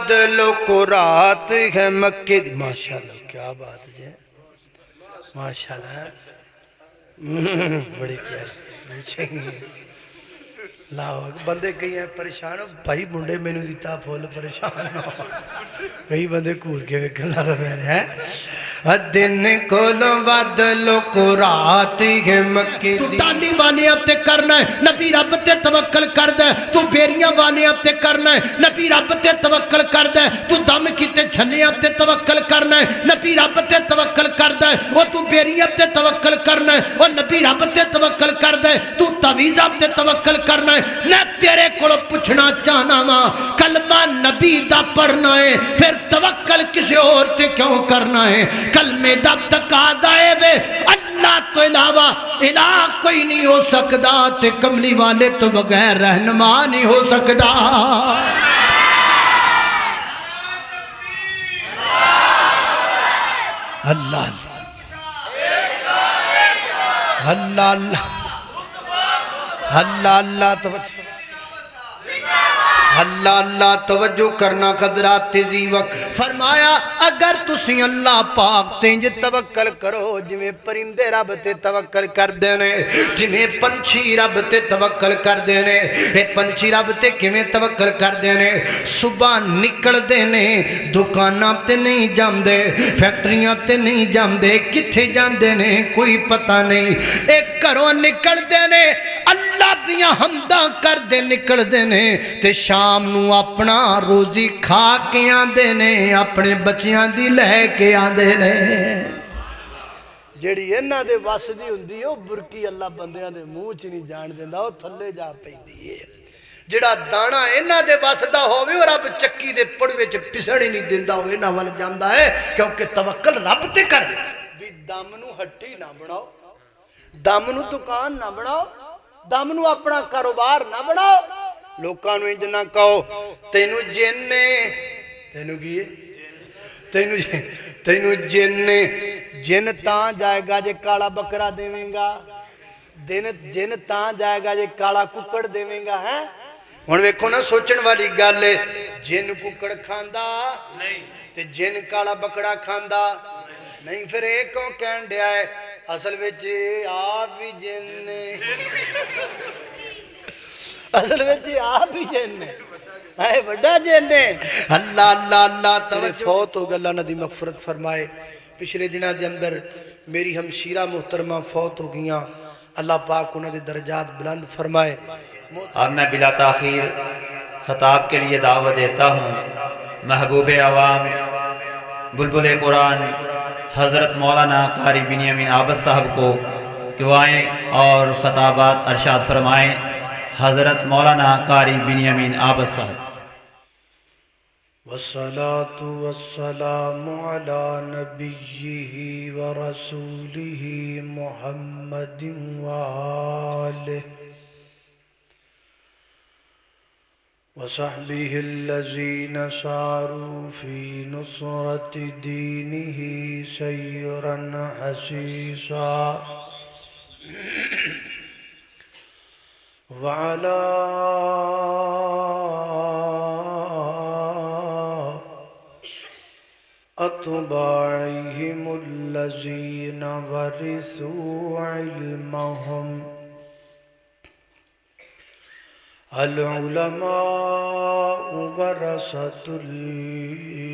بادلوں کو رات ہے مکے دی ماشاءاللہ کیا بات ہے ماشاءاللہ بڑی پیاری لاؤ بندے کئی ہیں پریشان ہو بھائی منڈے میں نے دیتا پھول پریشان ہو کئی بندے کور کے وکھن لگا میں نے دن کولو بادلوں کو رات ہے مکے دی تو ڈالی والے اب تے کرنا ہے نبی رب تے توکل کر دے تو بیریاں والے اب تے کرنا ہے نبی رب تے توکل کر دے تو دم کیتے چھلے اب تے توکل کرنا ہے نبی رب تے توکل کر دے او تو بیریاں تے توکل کرنا ہے او نبی رب تے توکل کر دے تو تعویذ اب تے توکل کرنا ہے میں تیرے کولو پوچھنا چاہنا وا کلمہ نبی دا پڑھنا ہے پھر توکل کسی اور تے کیوں کرنا ہے کلمے دا تقاضا ہے وے اللہ تو علاوہ الہ کوئی نہیں ہو سکدا تے کملی والے تو بغیر رہنما نہیں ہو سکدا اللہ اللہ اللہ اللہ اللہ اللہ اللہ توجہ کرنا قدرات تیزی وقت فرمایا اگر تسی اللہ پاک تینج توکل کرو جویں پرندے رب تے توکل کر دینے جویں پنچھی رب تے توکل کر دینے اے پنچھی رب تے کیویں توکل کر دینے صبح نکل دینے دکاناں تے نہیں جاندے فیکٹریاں تے نہیں جاندے کتھے جاندے نے کوئی پتہ نہیں ایک گھروں نکل دینے اللہ دیاں حمداں کر دے نکل دینے تے شام نو اپنا روزی کھا کے آندے نے اپنے بچیاں دی لے کے آندے نے جیڑی انہاں دے وس دی ہوندی او برکی اللہ بندیاں دے منہ چ نہیں جان دیندا او تھلے جا پیندی ہے جڑا دانا انہاں دے وس دا ہووے او رب چکی دے پڑ وچ پسڑ ہی نہیں دیندا او انہاں ول جاندا ہے کیونکہ توکل رب تے کر دے بھی دم نو ہٹی نہ بناؤ دم نو دکان نہ بناؤ دم نو اپنا کاروبار نہ بناؤ لوکاں نو انج نہ کہو تینو جن نے تینو کی تینو جن تاں جائے گا جے کالا بکرا دیویں گا جن تاں جائے گا جے کالا ککڑ دیویں گا ہیں ہن ویکھو نا سوچن والی گل ہے جن ککڑ کھاندا نہیں تے جن کالا بکرا کھاندا نہیں پھر ایک کیوں کہن دیا ہے اصل وچ آپ ہی جن نے اصل وچ آپ ہی جن نے اے بڑا جن نے اللہ اللہ اللہ توجہ فوت ہو گیا اللہ نے دی مغفرت فرمائے پچھلے دنوں دے اندر میری ہمشیرہ محترمہ فوت ہو گیاں اللہ پاک انہاں دے درجات بلند فرمائے اب میں بلا تاخیر خطاب کے لیے دعوت دیتا ہوں محبوب عوام بلبل قرآن حضرت مولانا قاری بنیامین عابد صاحب کو کہ وہ آئیں اور خطابات ارشاد فرمائیں حضرت مولانا قاری بنیامین عابد صاحب والصلاة والسلام على نبيه ورسوله محمد وآله وصحبه الذين ساروا في نصرة دينه سيرا حسيسا وعلى أتباعهم الذين ورثوا علمهم العلماء ورثة الأنبياء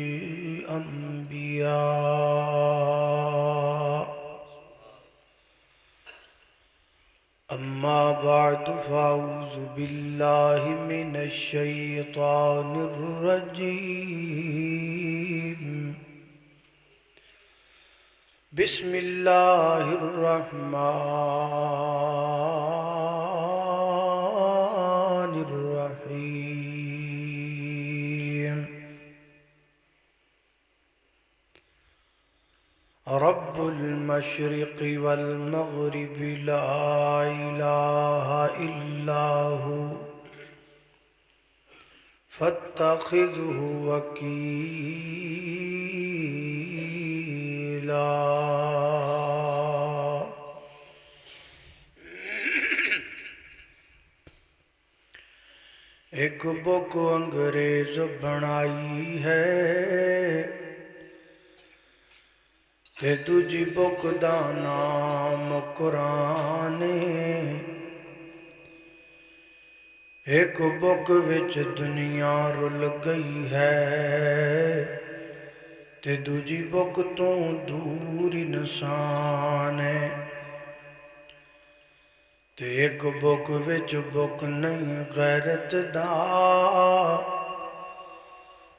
أما بعد فأعوذ بالله من الشيطان الرجيم بسم الله الرحمن الرحيم رب المشرق والمغرب لا إله إلا هو فاتخذه وكيلا ایک ایک بک انگریز بنائی ہے تے دوجی بک دا نام قرآن ایک بک وچ دنیا رل گئی ہے تے دوجی بک تو دور انسان ہے تے ایک بک وچ بک نہیں غیرت دا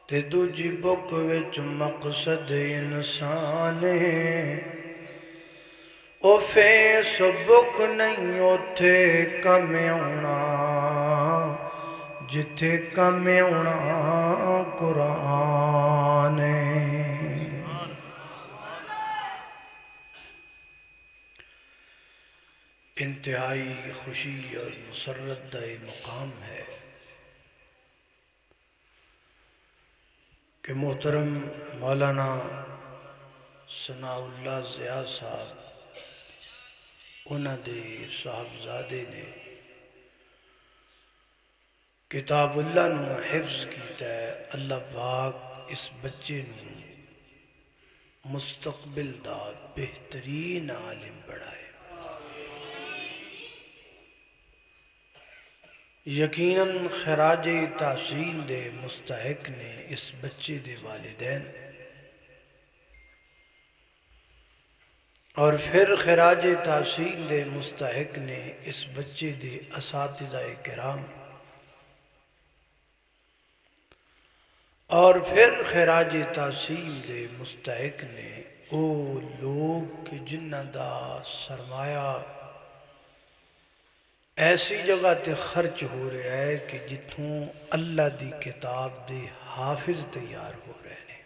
تے دوجی بک وچ مقصد انسان ہے او فیس بک نہیں اوتھے کم آنا جتھے کم آنا قرآن ہے انتہائی خوشی اور مسرت دا یہ مقام ہے کہ محترم مولانا ثناء اللہ ضیاء صاحب انہاں دے صاحبزادے نے کتاب اللہ نو حفظ کیتا ہے اللہ پاک اس بچے نو مستقبل دا بہترین عالم بنائے یقیناً خراج تحسین دے مستحق نے اس بچے دے والدین اور پھر خراج تحسین دے مستحق نے اس بچے دے اساتذہ کرام اور پھر خراج تحسین دے مستحق نے او لوگ کہ جنہ دا سرمایہ ایسی جگہ تے خرچ ہو رہا ہے کہ جتھوں اللہ دی کتاب دے حافظ تیار ہو رہے ہیں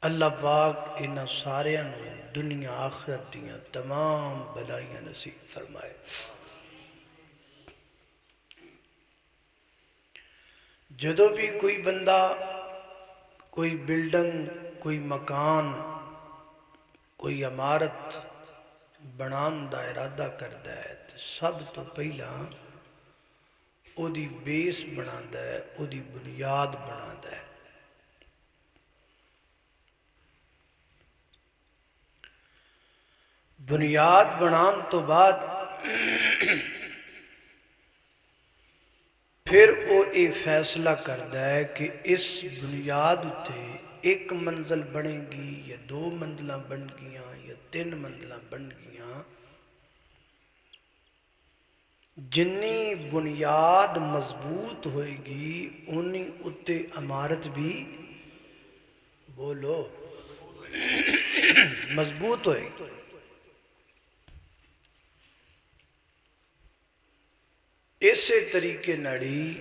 اللہ پاک انہاں ساریاں نو دنیا آخرت دیاں تمام بلائیاں نصیب فرمائے جدو بھی کوئی بندہ کوئی بلڈنگ کوئی مکان کوئی عمارت بنان دا ارادہ کرتا ہے تو سب تو پہلا او دی بیس بناتا ہے او دی بنیاد بناتا ہے بنیاد بنان تو بعد پھر وہ یہ فیصلہ کرتا ہے کہ اس بنیاد تے ایک منزل بنے گی یا دو منزلہ بن گیاں یا تین منزلہ بن گیاں جنی بنیاد مضبوط ہوئے گی انہی اتے عمارت بھی بولو مضبوط ہوئے گی اسی طریقے نڑی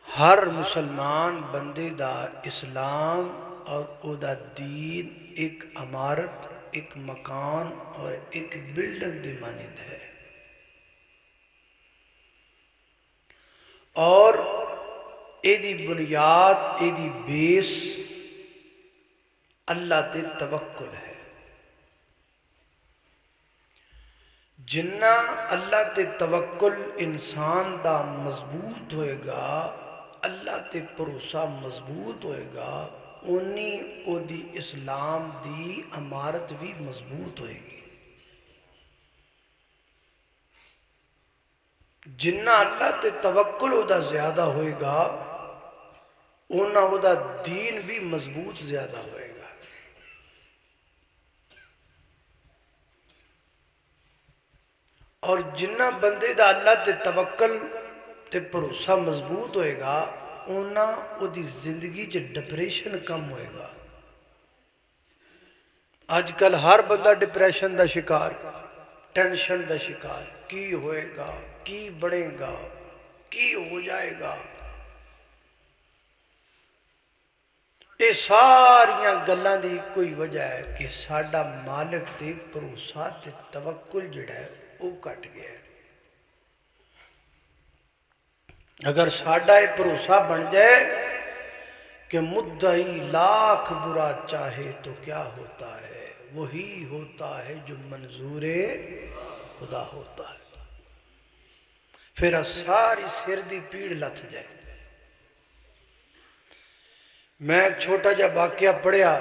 ہر مسلمان بندے دا اسلام اور او دا دین ایک عمارت ایک مکان اور ایک بلڈنگ دے مانند ہے اور ایدی بنیاد ایدی بیس اللہ تے توکل ہے جنہ اللہ تے توکل انسان دا مضبوط ہوئے گا اللہ تے بھروسہ مضبوط ہوئے گا انہی او دی اسلام دی عمارت بھی مضبوط ہوئے گی جنہ اللہ تے توکل او دا زیادہ ہوئے گا انہا او دا دین بھی مضبوط زیادہ ہوئے گا اور جنہ بندے دا اللہ تے توکل تے بھروسہ مضبوط ہوئے گا اونا او دی زندگی چ ڈپریشن کم ہوئے گا آج کل ہر بندہ ڈپریشن دا شکار ٹینشن دا شکار کی ہوئے گا کی بڑھے گا کی ہو جائے گا یہ ساریاں گلاں دی کوئی وجہ ہے کہ ساڈا مالک تے بھروسہ تے توکل جڑا ہے وہ کٹ گیا ہے اگر ساڈا یہ بھروسہ بن جائے کہ مدعی لاکھ برا چاہے تو کیا ہوتا ہے وہی ہوتا ہے جو منظور خدا ہوتا ہے پھر ساری سر دی پیڑ لتھ جائے۔ میں ایک چھوٹا جا واقعہ پڑھیا،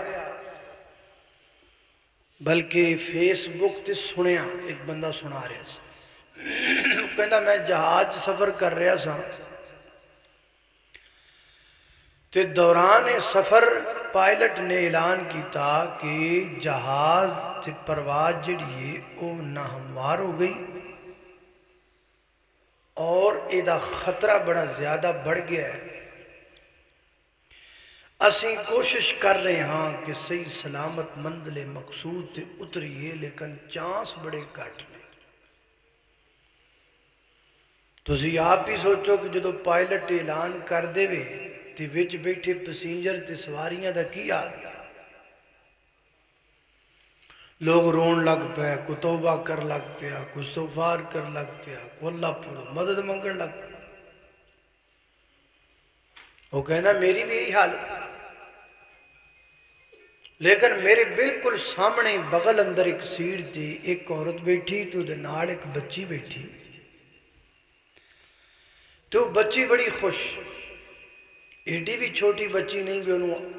بلکہ فیس بک تے سنیا، ایک بندہ سنا رہا سا، کہنا میں جہاز سفر کر رہا سا تے دوران سفر پائلٹ نے اعلان کیتا کہ جہاز تے پرواز جڑی ہے وہ ناہموار ہو گئی اور ایدہ خطرہ بڑا زیادہ بڑھ گیا ہے، اسی کوشش کر رہے ہاں کہ صحیح سلامت منزل مقصود تے اتریے، لیکن چانس بڑے کٹ نے۔ تسی آپ ہی سوچو کہ جدو پائلٹ اعلان کر دے وے تے وچ بیٹھے پیسنجر تے سواریاں دا کی حال، لوگ رون لگ پیا، کوئی توبہ کر لگ پیا، کوئی استغفار کر لگ پیا، کوئی اللہ پڑھو مدد منگن لگ پیا۔ وہ کہنا میری بھی یہی حال، لیکن میرے بالکل سامنے بغل اندر ایک سیٹ تھی، ایک عورت بیٹھی تو دے نال ایک بچی بیٹھی، تو بچی بڑی خوش، ایڈی بھی چھوٹی بچی نہیں بھی انہوں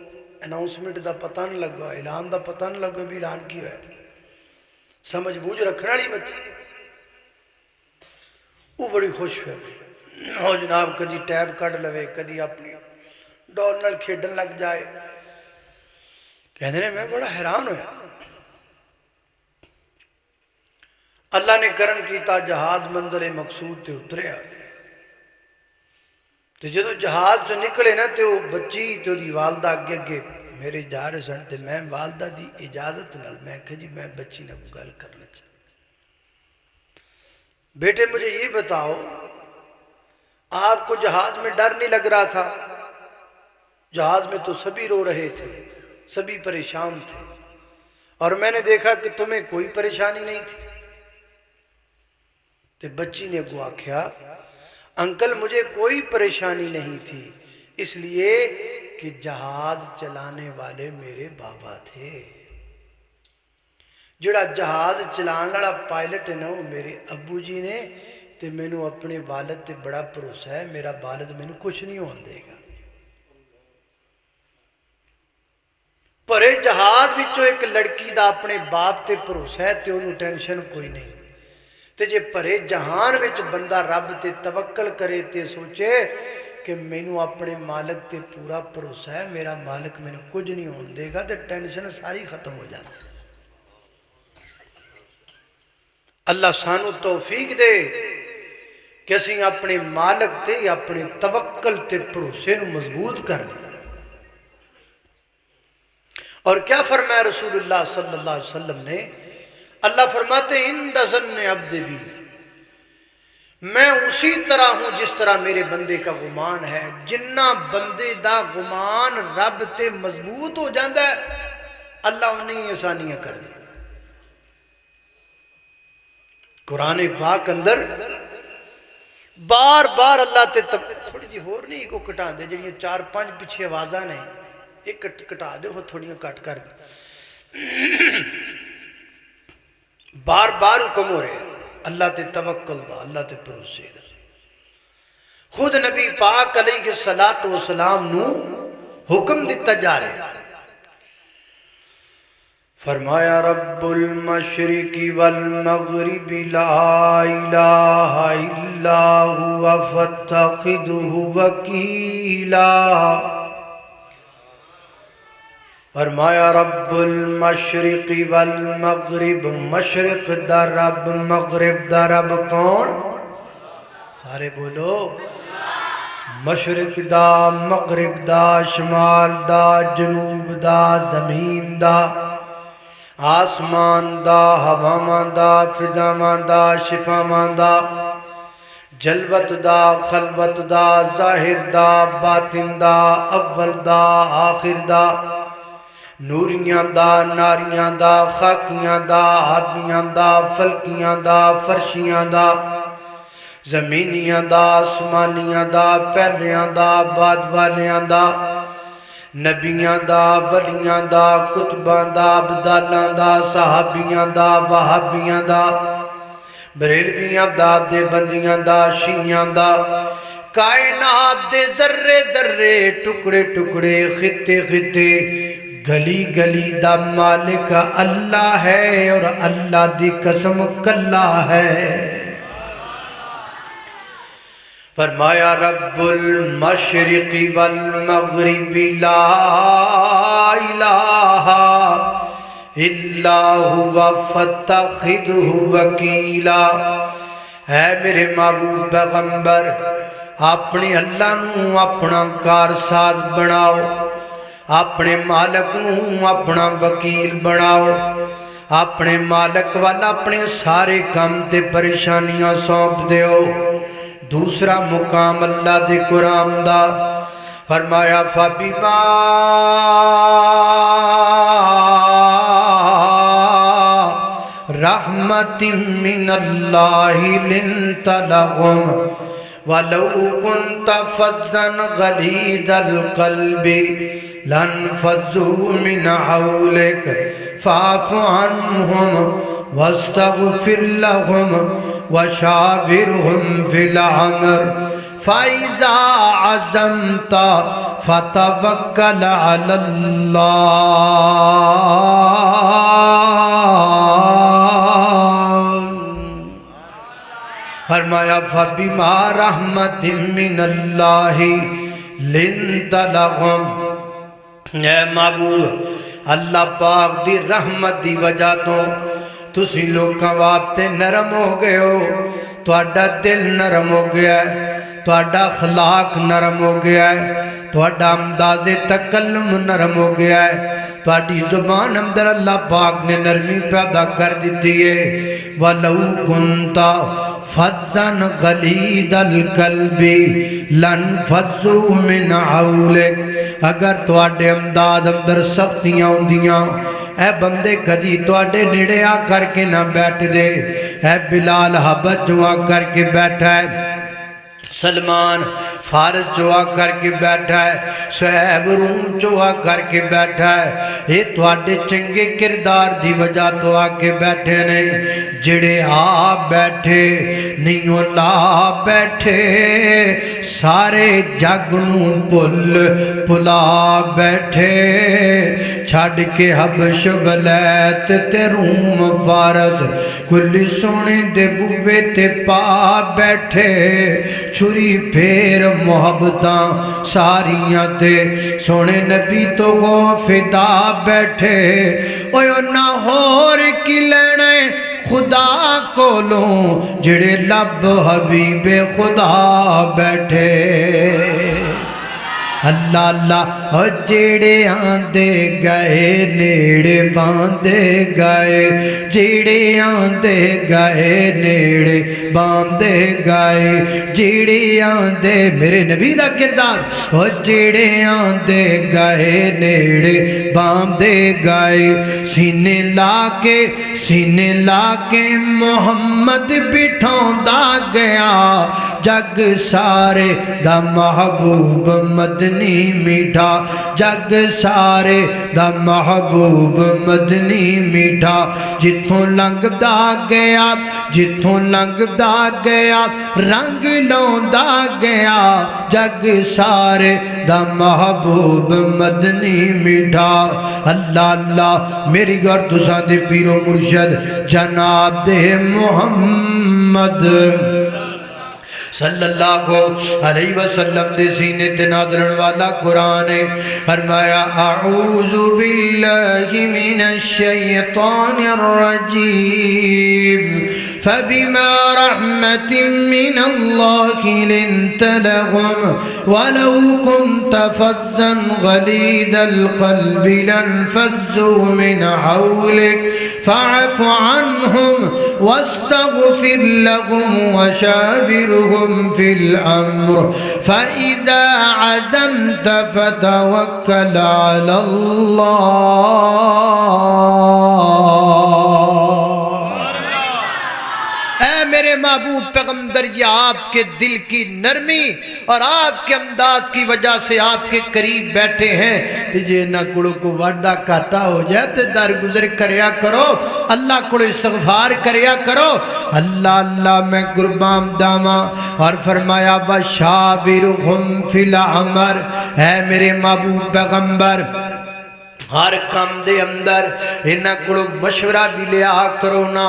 اناؤنسمنٹ دا پتہ نہ لگا، اعلان دا پتہ نہ لگا بھی اعلان کیا ہے، سمجھ بوجھ رکھنا لی بچی، وہ بڑی خوش ہے، ہو جناب کدی ٹیب کٹ لوے، کدی اپنی ڈونل کھیڈن لگ جائے۔ کہنے رہے میں بڑا حیران ہویا، اللہ نے کرم کیتا جہاز منزل مقصود تے اتریا، تو جدو جہاز جو نکلے نا تو بچی تو دی والدہ اگے اگے میرے جا رہے سن، تے میں والدہ دی اجازت نال میں کہا جی میں بچی نے گل کرنا چاہتا، بیٹے مجھے یہ بتاؤ آپ کو جہاز میں ڈر نہیں لگ رہا تھا؟ جہاز میں تو سبھی رو رہے تھے، سبھی پریشان تھے، اور میں نے دیکھا کہ تمہیں کوئی پریشانی نہیں تھی۔ تو بچی نے کو آکھیا انکل مجھے کوئی پریشانی نہیں تھی، اس لیے کہ جہاز چلانے والے میرے بابا تھے، جڑا جہاز چلان والا پائلٹ ہے نا وہ میرے ابو جی نے، تے میں نو اپنے والد تے بڑا بھروسہ ہے، میرا والد میں نو کچھ نہیں ہون دے گا۔ پرے جہاز وچوں ایک لڑکی دا اپنے باپ تے بھروسہ ہے تے انہوں ٹینشن کوئی نہیں، تے جے پرے جہان وچ بندہ رب تے توکل کرے تے سوچے کہ میں نو اپنے مالک تے پورا بھروسہ ہے، میرا مالک میں نو کچھ نہیں ہون دے گا، تے ٹینشن ساری ختم ہو جاتی۔ اللہ سانو توفیق دے کہ اسی اپنے مالک تے اپنے توکل تے بھروسے نو مضبوط کر لیں۔ اور کیا فرمایا رسول اللہ صلی اللہ علیہ وسلم نے؟ اللہ فرماتے اِنْدَ ظَنِّ عَبْدِ بِي، میں اسی طرح ہوں جس طرح میرے بندے کا گمان ہے، جنہ بندے دا گمان رب تے مضبوط ہو جاندہ ہے اللہ انہیں آسانیاں کر دی۔ قرآن پاک اندر بار بار اللہ تے تھوڑی جی ہور نہیں کو کٹا دے، جنہیں 4-5 پیچھے آوازاں نے ایک کٹا دے ہو تھوڑیاں کٹ کر دے، بار بار حکم ہو رہے اللہ تے توکل دا، اللہ تے بھروسے دا۔ خود نبی پاک علیہ السلام نو حکم دیتا جا رہے، فرمایا رب المشرق والمغرب لا الہ الا ہوا فاتخذہ وکیلا، فرمایا رب المشرق والمغرب، مشرق دا رب مغرب دا رب کون؟ سارے بولو، مشرق دا مغرب دا شمال دا جنوب دا زمین دا آسمان دا ہوامان دا فضامان دا شفامان دا جلوت دا خلوت دا ظاہر دا باطن دا اول دا آخر دا نوریاں دا ناریاں دا خاکیاں دا آبیاں دا فلکیاں دا فرشیاں دا زمینیاں دا آسمانیاں دا پہلیاں دا بعد والیاں دا نبیاں دا ولیاں دا کتباں دا عبدالاں دا صحابیاں دا وہابیاں دا بریلویاں دا دے بندیاں دا شیعیاں دا کائنات دے ذرے ذرے ٹکڑے ٹکڑے خطے خطے گلی گلی دا مالک اللہ ہے اور اللہ دی قسم کلا ہے فرمایا رب المشرق والمغرب لا الہ الا ہوا فاتخذہ وکیلا اے میرے محبوب پیغمبر اپنے اللہ نو اپنا کارساز بناؤ اپنے مالک نو اپنا وکیل بناؤ اپنے مالک والا اپنے سارے کام تے پریشانیاں سونپ دیو دوسرا مقام اللہ دے قرآن دا فرمایا فَبِمَا رحمت من اللہ لنت لهم ولو كنت فظا غلیظ القلب لانفضوا من حولك فاعف عنهم واستغفر لهم وشاورهم في الأمر فإذا عزمت فتوكل على الله فرمایا فبما رحمت من اللہ لنت لهم اے معبود اللہ پاک دی رحمت دی وجہ تو تسی لوکاں واسطے نرم ہو گئے ہو تہاڈا دل نرم ہو گیا ہے تہاڈا اخلاق نرم ہو گیا ہے تہاڈا انداز تکلم نرم ہو گیا ہے تہاڈی زبان اندر اللہ پاک نے نرمی پیدا کر دیتی ہے وَلَوْ كُنْتَ فَظًّا غَلِيظَ الْقَلْبِ لَانفَضُّوا مِنْ حَوْلِكَ اگر تہاڈے انداز اندر سختیاں ہوندیاں اے بندے کدی تواڈے نیڑے آ کر کے نہ بیٹھ دے اے بلال حبش جو آ کر کے بیٹھا ہے سلمان فارس جو آ کر کے بیٹھا ہے صہیب روم جو آ کر کے بیٹھا ہے یہ تواڈے چنگے کردار دی وجہ تو آ کے بیٹھے نہیں جڑے آ بیٹھے نہیں لا بیٹھے سارے جگ نو پل پلا بیٹھے چھڑ کے حبش ولیت تے روم فارس کلی سونے دے بوے تے پا بیٹھے چھری پھیر محبتاں ساریاں تے سونے نبی تو وہ فدا بیٹھے اوہ نہ ہور کی لینے خدا کو لوں جڑے لب حبیب خدا بیٹھے اللہ اللہ اور جیڑے آندے گئے نیڑے باندے گئے جیڑے آندے گئے نیڑے باندے گئے جیڑے آندے میرے نبی دا کردار اور جیڑے آندے گئے نیڑے باندے گئے سینے لا کے محمد بٹھاؤں دا گیا جگ سارے دا محبوب مدنی میٹھا جگ سارے دا محبوب مدنی میٹھا جتھوں لنگ دا گیا رنگ لوندا گیا جگ سارے دا محبوب مدنی میٹھا اللہ اللہ میری گھر تساں دے پیرو مرشد جناب دے محمد صلی اللہ علیہ وسلم دے سینے تے نازلن والا قرآن ہے فرمایا اعوذ باللہ من الشیطان الرجیم فبما رحمت من اللہ لنت لهم ولو كنت فظا غلیظ القلب لانفضوا من حولك فاعف عنهم واستغفر لهم وشاورهم في الأمر فإذا عزمت فتوكل على الله میرے محبوب پیغمبر یہ آپ کے دل کی نرمی اور آپ کے امداد کی وجہ سے آپ کے قریب بیٹھے ہیں تجھے نہ کڑوں کو وعدہ کاٹا ہو جائے تو درگزر کریا کرو اللہ کو استغفار کریا کرو اللہ اللہ میں قربان داما اور فرمایا وشاورہم فی الامر اے میرے محبوب پیغمبر ہر کام دے اندر انہاں کولوں مشورہ بھی لیا کرو نا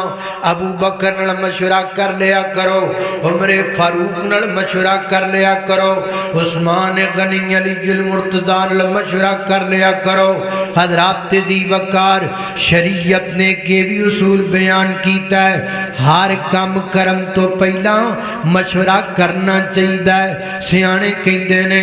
ابو بکر نال مشورہ کر لیا کرو عمر فاروق نال مشورہ کر لیا کرو عثمان غنی علی المرتضی نال مشورہ کر لیا کرو حضرات دی وقار شریعت نے کے بھی اصول بیان کیتا ہے ہر کام کرم تو پہلا مشورہ کرنا چاہیے سیانے کہندے نے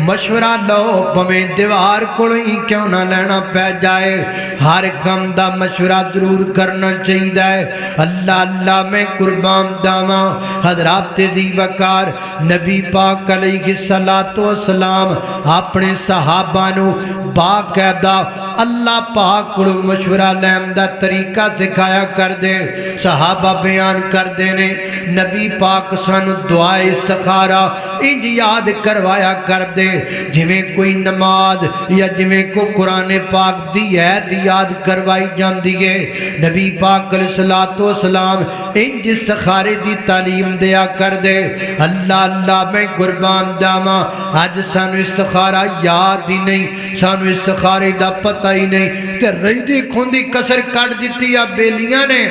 مشورہ لو پویں دیوار کولوں ہی کیوں نہ لینا پہ جائے ہر کام دا مشورہ ضرور کرنا چاہیے اللہ اللہ میں قربان داما حضرات دی وقار نبی پاک علیہ السلام اپنے صحابہ نو باقاعدہ اللہ پاک کو مشورہ لین دا طریقہ سکھایا کر دے صحابہ بیان کر دے نے نبی پاک سانو دعا استخارہ انج یاد کروایا کر دے جویں کوئی نماز یا جویں کو قرآن پاک دی عید یاد کروائی جان دیئے نبی پاک علیہ السلام انج استخارے دی تعلیم دیا کر دے اللہ اللہ میں قربان داما آج سانو استخارہ یاد ہی نہیں سانو استخارے دا پتہ ہی نہیں تے رہی کھوندی کسر کٹ دیتی یا بیلیاں نے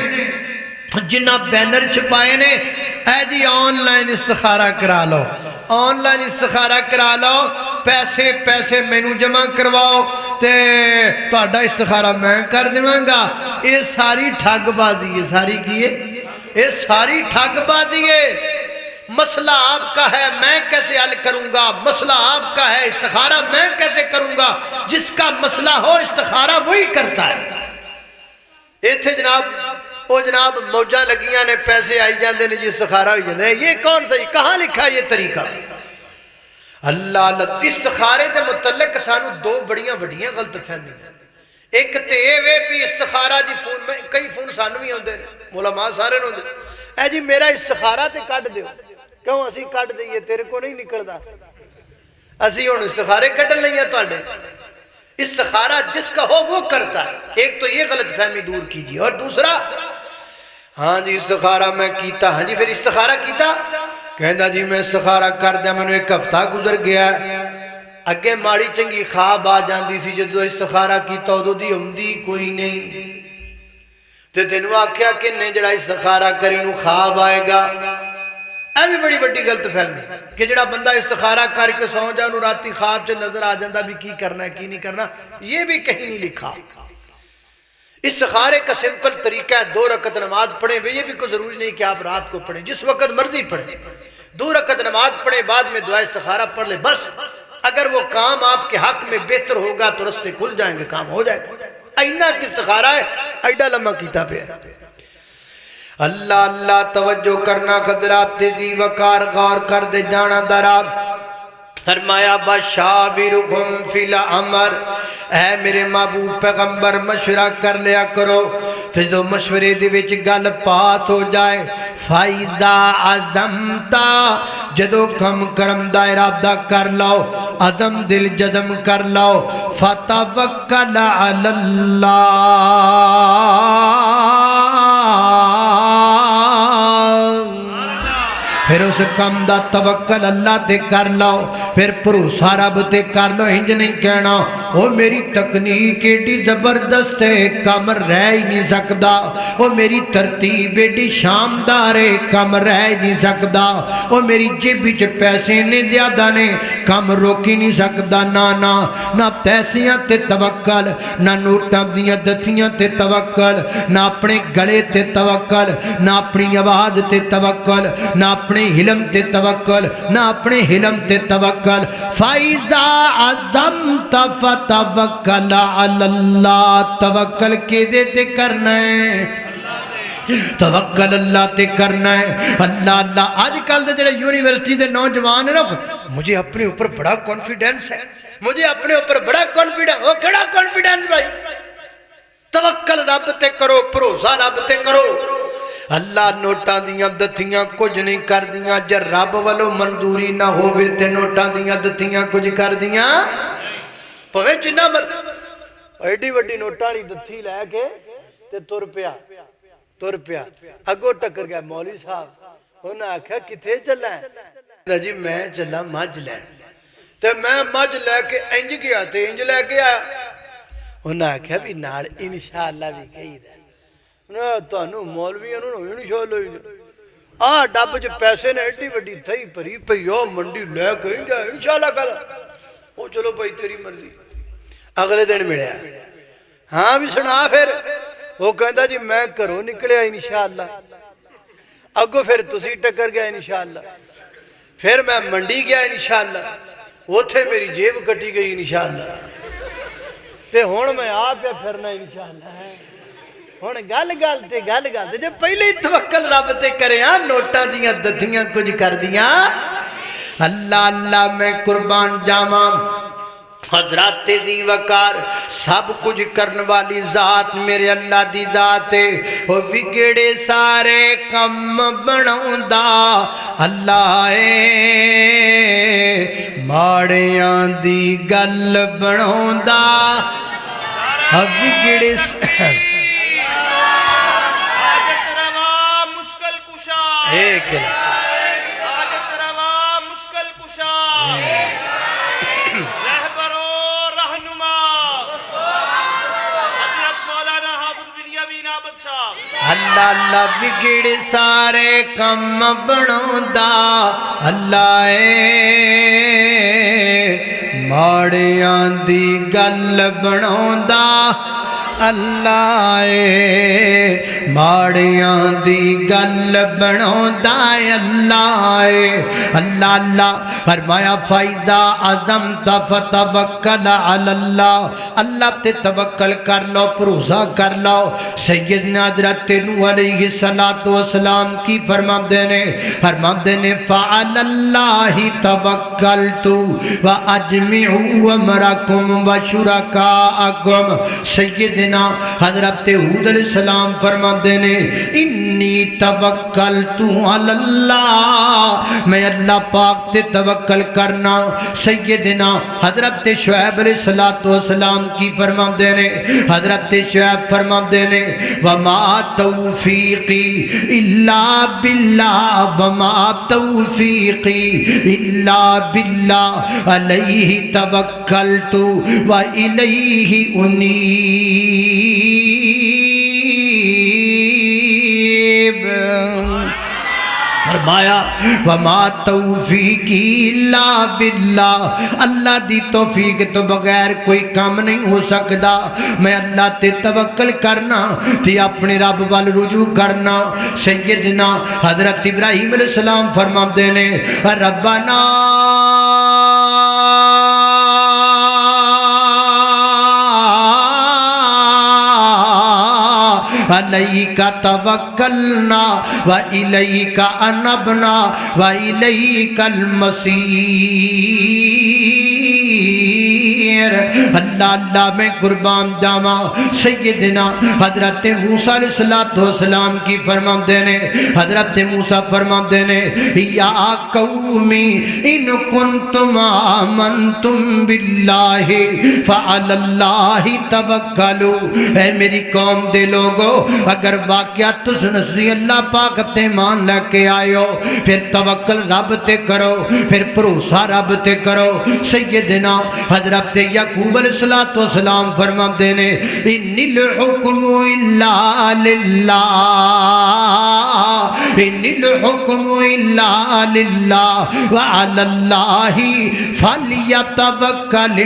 جنہ بینر چھپائے نے اے جی آن لائن استخارہ کرا لو آن لائن استخارہ کرا لو پیسے مینو جمع کرواؤ تے تہاڈا استخارہ میں کر دیواں گا یہ ساری ٹھگ بازی ہے ساری کی ہے یہ ساری ٹھگ بازی ہے مسئلہ آپ کا ہے میں کیسے حل کروں گا مسئلہ آپ کا ہے استخارہ میں کیسے کروں گا جس کا مسئلہ ہو استخارہ وہی کرتا ہے ایتھے جناب موجہ لگیاں نے پیسے آئی جاندے نے جی استخارہ ہوئی جاندے یہ کون سا کہاں لکھا یہ طریقہ اللہ اللہ استخارے دے متعلق سانو دو بڑیاں وڈیاں غلط فہمی ایک تے وے بھی استخارہ جی فون میں کئی فون سانو بھی ہوندے علماء سارے ہوندے اے جی میرا استخارہ تے کٹ دیو کیوں اسی کٹ دئیے تیرے کو نہیں نکلدا اسی ہن استخارے کٹن لئیے تواڈے استخارہ جس کا ہو وہ کرتا ہے ایک تو یہ غلط فہمی دور کیجیے اور دوسرا ہاں جی استخارہ میں کیتا ہاں جی پھر استخارہ کیتا کہندا جی میں استخارہ کر دیا میں نے ایک ہفتہ گزر گیا اگے ماڑی چنگی خواب آ جاندی سی جدو استخارہ کیتا ادو دی ہوندی کوئی نہیں تے تینوں آکھیا کہ نہیں جڑا استخارہ کری نو خواب آئے گا اے بھی بڑی بڑی غلط فہمی کہ جڑا بندہ استخارہ کر کے سو جا نو راتی خواب چ نظر آ جاندا بھی کی کرنا ہے کی نہیں کرنا یہ بھی کہیں نہیں لکھا استخارے کا سمپل طریقہ ہے 2 رکعت نماز پڑھیں یہ بھی کوئی ضروری نہیں کہ آپ رات کو پڑھیں جس وقت مرضی پڑھیں 2 رکعت نماز پڑھیں بعد میں دعا استخارہ پڑھ لیں بس اگر وہ کام آپ کے حق میں بہتر ہوگا تو رستے کھل جائیں گے کام ہو جائے گا اینا کی استخارہ ہے ایڈا لمحہ کیتا پہ ہے اللہ اللہ توجہ کرنا خضرات تیزی وقار غور کر دے جانا دراب فرمایا بشاورہم فی الامر اے میرے محبوب پیغمبر مشورہ کر لیا کرو تو جو مشورے دے وچ گل بات ہو جائے فائزہ عزمتا جدو کم کرم دا ارادہ کر لو عزم دل جزم کر لو فتوکل علی اللہ پھر اس کم دا توکل اللہ تے کر لو پھر بھروسہ رب تے کر لو انج نہیں کہنا وہ میری تکنیک ایڈی زبردست ہے کم رہ ہی نہیں سکدا وہ میری ترتیب ایڈی شاندار ہے کم رہ ہی نہیں سکدا وہ میری جیب وچ پیسے نے زیادہ نے کم روک ہی نہیں سکدا نہ پیسیاں تے توکل نہ نوٹاں دیاں دتیاں تے توکل نہ اپنے گلے تے توکل نہ اپنی آواز تے توکل نہ اپنے حلم تے توکل نہ اپنے حلم تے توکل فائزہ عظمت فتوکل علی اللہ توکل کے دیتے کرنا ہے توکل اللہ تے کرنا ہے اللہ اللہ آج کل دے جڑے یونیورسٹی دے نوجوان ہیں نا مجھے اپنے اوپر بڑا کانفیڈنس ہے مجھے اپنے اوپر بڑا کانفیڈنس وہ کڑا کانفیڈنس بھائی توکل رب تے کرو بھروسہ رب تے کرو اللہ نوٹاں دیاں دتیاں کچھ نہیں کر دیاں جے رب والو منظوری نہ ہووے تے نوٹاں دیاں دتیاں کچھ کر دیاں پویں جنہ ایڈی وڈی نوٹاں والی دتھی لے کے تے تر پیا اگوں ٹکر گیا مولوی صاحب انہاں آکھیا کتے چلا ہے جی میں چلا مجھ لین تے میں مجھ لے کے انج گیا تے انج لے کے آیا انہاں آکھیا بھی نال انشاءاللہ بھی کہی دا تانوں مولویاں نوں انشاءاللہ آ ڈب چ پیسے نے ایڈی وڈی تھئی بھری پئی او منڈی لے کے انشاءاللہ کل او چلو بھائی تیری مرضی اگلے دن ملیا ہاں بھی سنا پھر وہ کہندا جی میں گھروں نکلیا انشاءاللہ اگوں پھر تسی ٹکر گیا انشاءاللہ پھر میں منڈی گیا انشاءاللہ اوتھے میری جیب کٹی گئی انشاءاللہ تے ہن میں آ پیا پھرنا انشاءاللہ ہن گل تے جے پہلے توکل رب تے کریاں نوٹاں دیاں دتیاں کچھ کر دیاں اللہ اللہ میں قربان جاواں حضرات ذی وقار سب کچھ کرن والی ذات میرے اللہ دی ذات ہے او وگڑے سارے کم بناوندا اللہ اے ماڑیاں دی گل بناوندا وگڑے ایک اللہ اللہ بگڑ سارے کم بناوندا اللہ اے ماڑیاں دی گل بناوندا اللہ اے ماڑیاں دی گل بناوندا اللہ اے اللہ اللہ فرمایا فائزہ عزمت فتوکل علی اللہ اللہ تے توکل کر لو بھروسہ کر لو سیدنا حضرت نوح علیہ السلام کی فرماندے نے فعلی اللہ توکلت واجمعوا امرکم وشرکاءکم سیدنا حضرت ہود علیہ السلام فرماندے نے انی توکلت علی اللہ میں اللہ پاک تے توکل کرنا سیدنا حضرت شعیب علیہ السلام کی فرماندے نے حضرت شعیب فرماندے نے وما توفیقی الا باللہ وما توفیقی الا باللہ علیہ توکلت والیہ انیب فرمایا وما توفیقی الا باللہ اللہ دی توفیق تو بغیر کوئی کام نہیں ہو سکتا میں اللہ تے توکل کرنا تے اپنے رب وال رجوع کرنا سیدنا حضرت ابراہیم علیہ السلام فرماندے نے ربنا علیکا توکلنا و الیکا انبنا و الیکا المصیر اللہ اللہ میں قربان جاواں سیدنا حضرت موسیٰ علیہ السلام کی فرماندے نے حضرت موسیٰ فرماندے نے یا قومی ان کنتم آمنتم باللہ فعلی اللہ توکلو اے میری قوم دے لوگو اگر واقعہ تس نزدی اللہ پاک تے مان لے کے آئے ہو پھر توکل رب تے کرو پھر بھروسہ رب تے کرو سیدنا حضرت یعقوب علیہ السلام فرماتے ہیں ان الحکم الا للہ ان الحکم الا للہ وعلی اللہ فلیتوکل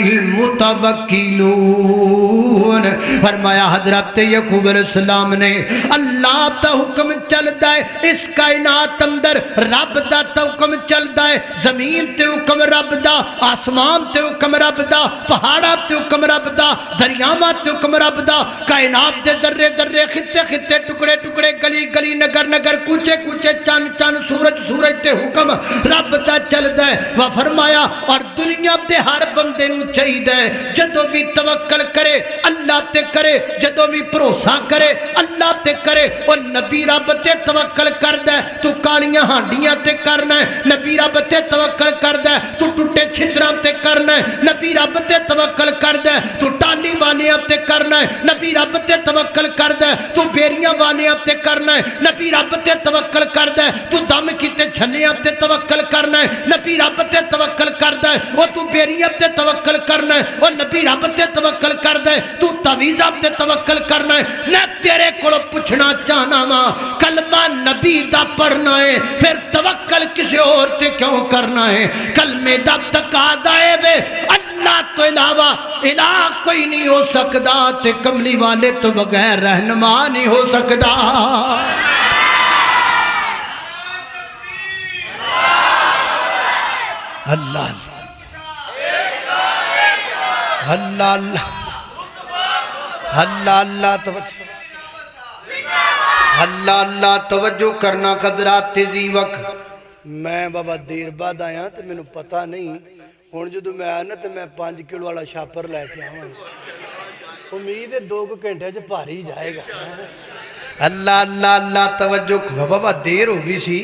المتوکلون فرمایا حضرت یعقوب علیہ السلام نے اللہ تا حکم چلتا ہے اس کائنات اندر رب دا تا حکم چلتا ہے زمین تے حکم رب دا آسمان تے حکم رب دا پہاڑا تے حکم رب دا دریاواں تے حکم رب دا کائنات دے ذرے ذرے خطے خطے ٹکڑے ٹکڑے گلی گلی نگر نگر کوچے کوچے چن چن سورج سورج تے حکم رب دا چلدا ہے وا فرمایا اور دنیا دے ہر بندے نوں چاہیدا ہے جدوں بھی توکل کرے اللہ تے کرے جدوں بھی بھروسہ کرے اللہ تے کرے اور نبی رب تے توکل کردا ہے تو کالیاں ہانڈیاں تے کرنا ہے نبی رب تے توکل کردا ہے تو ٹوٹے چھتراں تے کرنا ہے نبی رب تے توکل کردا ہے تو ٹالی والیاں تے کرنا ہے نبی رب تے توکل کردا ہے تو بیریاں والیاں تے کرنا ہے نبی رب تے توکل کردا ہے تو دم کیتے چھلیاں تے توکل کرنا ہے نبی رب تے توکل کردا ہے او تو بیریاں تے توکل کرنا ہے او نبی رب تے توکل کردا ہے تو تعویذاں تے توکل کرنا ہے میں تیرے کولوں پوچھنا چاہنا وا کلمہ نبی دا پڑھنا ہے پھر توکل کسی اور تے کیوں کرنا ہے کلمے دا تقاضا ہے وے اللہ تو علاوہ الہ کوئی نہیں ہو سکدا تے کملی والے تو بغیر رہنما نہیں ہو سکدا اللہ اللہ اللہ اللہ اللہ توجہ اللہ اللہ توجہ کرنا قدرات تیزی وقت میں بابا دیر بعد آیا تو میں نے پتہ نہیں ہون جو میں آیا نا تو میں 5 کلو والا شاپر لے کے آؤں امید ہے 2 گھنٹے جو پاری جائے گا اللہ اللہ اللہ توجہ بابا دیر ہو گئی سی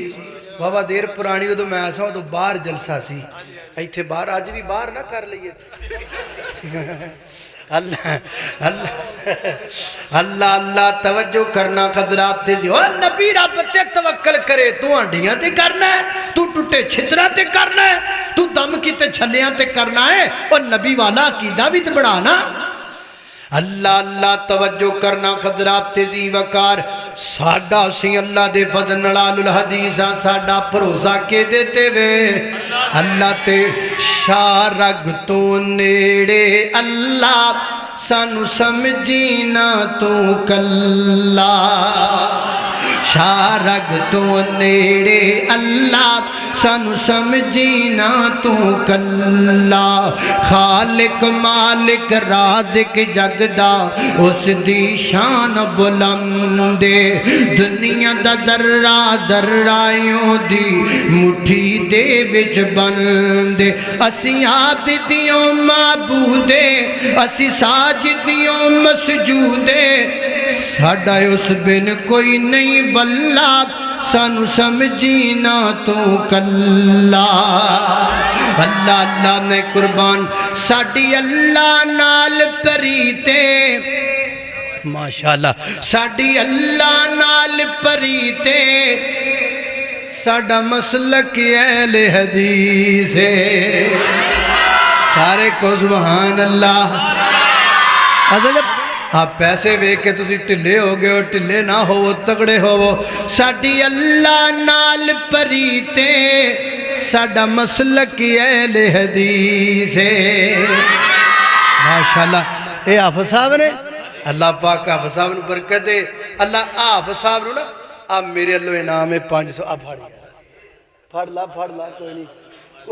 بابا دیر پرانی ہو تو میں ایسا ہوں تو باہر جلسہ سی ایتھے باہر آج بھی باہر نہ کر لئے اللہ اللہ اللہ اللہ توجہ کرنا قدرات تیزی اور نبی رب تے توکل کرے تو ہانڈیاں تے کرنا ہے تو ٹوٹے چھترا تے کرنا ہے تو دم کی تے چھلیاں تے کرنا ہے اور نبی والا عقیدہ بھی تے بڑھانا اللہ اللہ توجہ کرنا قدرات تیزی وقار ساڑھا سی اللہ دے فضل نلال الحدیثہ ساڑھا پروزہ کے دیتے وے اللہ تے شارگ تو نیڑے اللہ سانو سمجھینا تو کلا شارگ تو نیڑے اللہ سانو سمجھینا تو کلا خالق مالک رازق جگدا اس دی شان بلندے دنیا دا درہ درائیوں دی مٹھی دے وچ بندے اسی عابدیوں معبودے اسی ساجدیوں مسجودے ساڑھا اس بن کوئی نہیں بلا سانو سمجھینا تو کلا اللہ اللہ نے قربان ساڑھی اللہ نال پریتے ماشاءاللہ ساڑھی اللہ نال پریتے ساڑھا مسلک اہل حدیث ہے سارے کو سبحان اللہ حضرت آپ پیسے ویک کے تسی ٹلے ہو گئے ہو ٹلے نہ ہو وہ تگڑے ہو وہ ساڑھی اللہ نال پریتے ساڑھا مسلک اہل حدیث ہے ماشاءاللہ اے حافظ صاحب نے اللہ پاک حافظ صاحب نے برکت دے اللہ حافظ صاحب نے نا آپ میرے اللہ انعام 500 آپ پھاڑ لا کوئی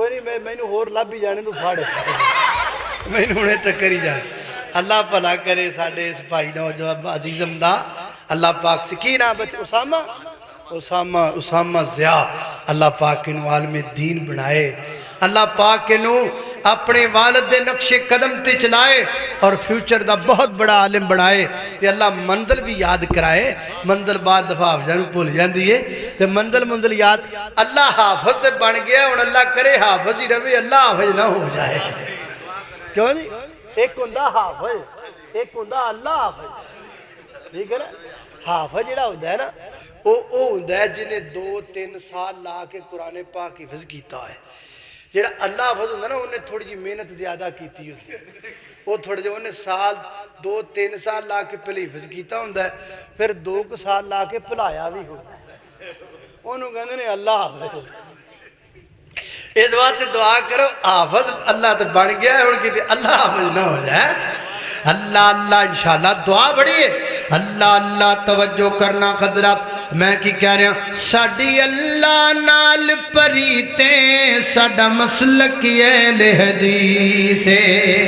نہیں میں نے اور لب بھی جانے تو پھاڑے میں نے انہیں ٹکر ہی جانے اللہ بھلا کرے ساڑھے اس بھائی نوجوان عزیزم دا اللہ پاک سے کی نام بچے اسامہ ضیاء اللہ پاک کے نو عالم دین بنائے اللہ پاک کے نو اپنے والد دے نقش قدم تے چلائے اور فیوچر دا بہت بڑا عالم بنائے تے اللہ منزل بھی یاد کرائے منزل بعد دفعہ حافظانو بھول جان دیئے تے منزل یاد اللہ حافظ تے بن گیا اور اللہ کرے حافظ ہی روے اللہ حافظ نہ ہو جائے کیوں نہیں ایک ہوندہ حافظ ایک ہوندہ اللہ حافظ ٹھیک ہے نا حافظ جڑا ہوندہ ہے نا وہ ہوندہ ہے جنہیں 2-3 سال لا کے قرآن پاک حفظ کیتا ہے جڑا اللہ حافظ ہوندہ ہے نا انہیں تھوڑی جی محنت زیادہ کیتی ہوتی ہے وہ تھوڑے جو انہیں 2-3 سال لا کے پہلے حفظ کیتا ہوندہ ہے پھر 2 سال لا کے پلایا بھی ہوندہ ہے انہوں کہنے نے اللہ حافظ اس بات دعا کرو حافظ اللہ تو بن گیا ہے ان کی اللہ حافظ نہ ہو جائے اللہ اللہ انشاءاللہ دعا بڑی ہے اللہ اللہ توجہ کرنا خدرات میں کی کہہ رہا ہوں ساڑھی اللہ نال پریتے ساڑھا مسلک اہل حدیث ہے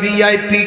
VIP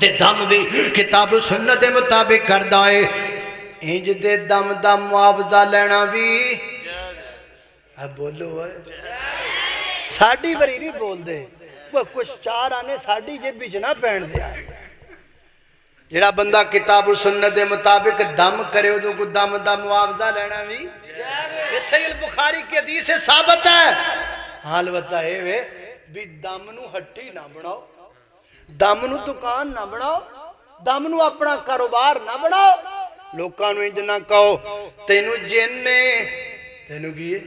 تے دم بھی کتاب و سنت دے مطابق کردا ہے انج دے دم دا معاوضہ لینا بھی اب بولو ہے ساڑی بری نہیں بول دے وہ کچھ چار آنے ساڑی جے بجنا پہن دیا جڑا بندہ کتاب و سنت دے مطابق دم کرے ادھوں کو دم دا معاوضہ لینا بھی یہ صحیح البخاری کی حدیث سے ثابت ہے حال بتا ہے وے بھی دم نو ہٹی نہ بناؤ دم نو دکان نہ بناؤ دم نو اپنا کاروبار نہ بناؤ لوکاں نو انج نہ کہو تینو جن نے تینو کیے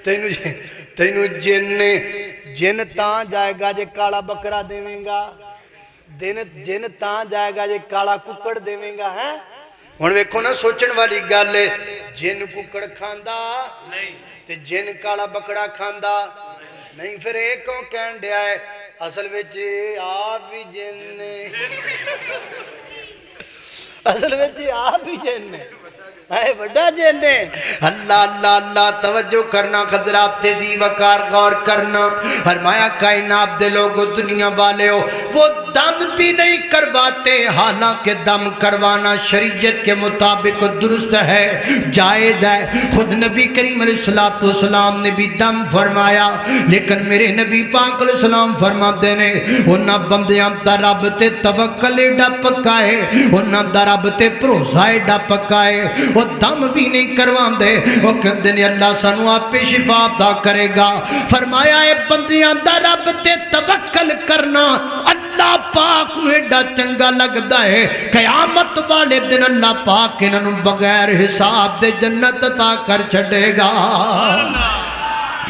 تینو جن نے جن تاں جائے گا جے کالا بکرا دیویں گا جن تاں جائے گا جے کالا ککڑ دیویں گا ہیں ہن ویکھو نا سوچن والی گل ہے جن ککڑ کھاندا نہیں تے جن کالا بکرا کھاندا نہیں پھر ایک کیوں کہن دیا ہے اصل وچ آپ بھی جن نے اصل وچ آپ بھی جن نے اے بڑا جن نے اللہ اللہ اللہ توجہ کرنا خضرات تیزی وقار غور کرنا فرمایا کائنات دے لوگوں دنیا والے ہو وہ دم بھی نہیں کرواتے حالانکہ دم کروانا شریعت کے مطابق درست ہے جائز ہے خود نبی کریم علیہ السلام نے بھی دم فرمایا لیکن میرے نبی پاک علیہ السلام فرما دینے انہاں بندیاں دا رب تے توکل ایڈا پکائے انہاں دا رب تے بھروسہ ایڈا پکائے وہ دم بھی نہیں کروان دے وہ کہتے ہیں اللہ سانو آپ پہ شفا عطا کرے گا فرمایا اے بندیاں دا رب تے توکل کرنا اللہ پاک نو ایڈا چنگا لگدا ہے قیامت والے دن اللہ پاک انہوں بغیر حساب دے جنت عطا کر چھڑے گا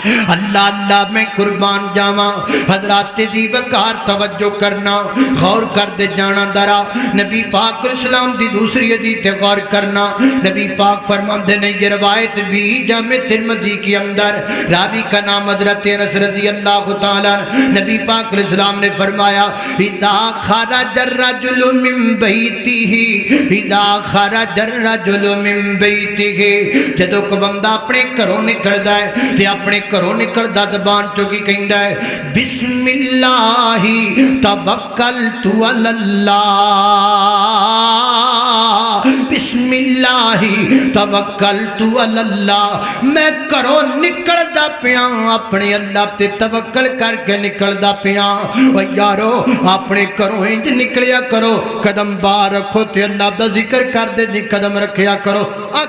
اللہ اللہ میں قربان جاواں حضرات دی وقار توجہ کرنا غور کر دے جانا درا نبی پاک علیہ السلام دی دوسری حدیث تے غور کرنا نبی پاک فرماتے ہیں یہ روایت بھی جامع ترمذی کے اندر راوی کا نام حضرت انس رضی اللہ تعالی نبی پاک علیہ السلام نے فرمایا اذا خرج الرجل من بیتہ اذا خرج الرجل من بیتہ جدوں کو بندہ اپنے گھروں نکلدا ہے تے اپنے کرو نکل دا زبان چوکی کہندہ ہے بسم اللہ توکلت علی اللہ بسم اللہ توکلت علی اللہ میں کرو نکل دا پیاں اپنے اللہ تے توکل کر کے نکل دا پیاں و یارو اپنے کرو انج نکلیا کرو قدم باہر رکھو تے اللہ دا ذکر کر دے جی قدم رکھیا کرو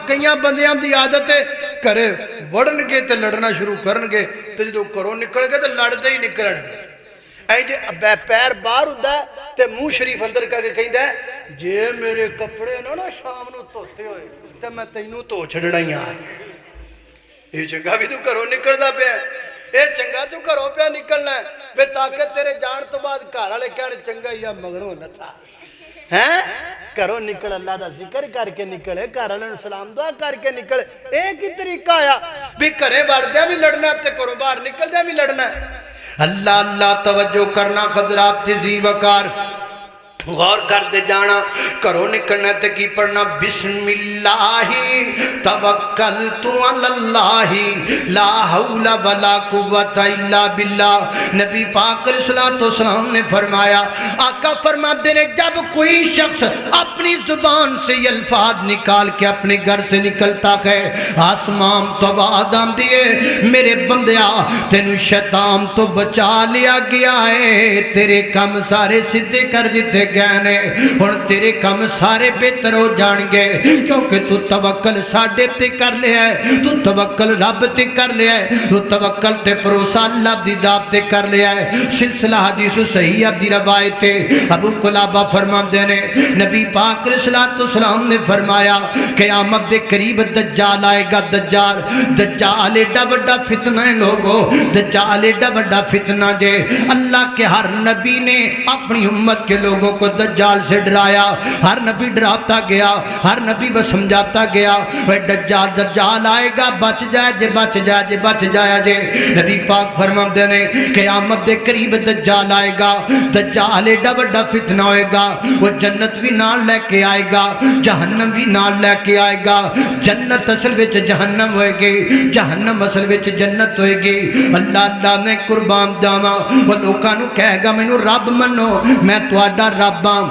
کئیاں بندیاں دی عادت ہے کرے وڑن گے تے لڑنا شروع کرن گے تے جدوں کرو نکل گے تے لڑدے ہی نکلن گے اے جے پیر باہر ہوندا ہے تے منہ شریف اندر کر کے کہندا ہے جے میرے کپڑے نہ شام نو دھوتے ہوئے تے میں تینوں دھو چھڈنا ہی آ اے چنگا بھی تو کرو نکلدا پیا اے چنگا تو گھروں پیا نکلنا ہے بے تاکہ تیرے جان تو بعد گھر والے کہن چنگا یا مگروں نہ تھا ہیں کرو نکل اللہ دا ذکر کر کے نکلے گھر والوں سلام دعا کر کے نکلے ایک ہی طریقہ آیا بھی گھرے وڑدیا بھی لڑنا تے گھروں باہر نکلدیا بھی لڑنا اللہ اللہ توجہ کرنا خضرات تیزی وقار غور کر دے جانا کرو نکلنا تے کی پڑھنا بسم اللہ توکلت علی اللہ لا حول ولا قوت الا باللہ نبی پاک علیہ السلام نے فرمایا آقا فرماتے ہیں جب کوئی شخص اپنی زبان سے یہ الفاظ نکال کے اپنے گھر سے نکلتا ہے آسمان تو آدم دیے میرے بندیا تینو شیطان تو بچا لیا گیا ہے تیرے کام سارے سدھے کر دیتے گئے اور تیرے کام سارے بہتر ہو جان گے کیونکہ تو توکل ساڈے تے کر لیا ہے تو توکل رب تے کر لیا ہے تو توکل تے بھروسہ اللہ دی ذات تے کر لیا ہے سلسلہ حدیث صحیح دی روایت ہے ابو قلابہ فرماتے ہیں نبی پاک علیہ السلام نے فرمایا قیامت دے قریب دجال آئے گا دجال ایڈا بڑا فتنہ ہے لوگو دجال ایڈا بڑا فتنہ جے اللہ کے ہر نبی نے اپنی امت کے لوگوں کو دجال سے ڈرایا ہر نبی ڈراتا گیا ہر نبی بس سمجھاتا گیا دجال آئے گا بچ جائے جے بچ جائے جے بچ جائے جے نبی پاک فرماتے ہیں قیامت دے قریب دجال آئے گا دجال ایڈا بڑا فتنہ ہوئے گا وہ جنت بھی نال لے کے آئے گا جہنم بھی نال لے کے کے آئے گا جنت اصل وچ جہنم ہوئے گی جہنم اصل وچ جنت ہوئے گی اللہ اللہ نے قربان جاواں وہ لوکاں نو کہے گا مینوں رب منو میں تہاڈا رب ہاں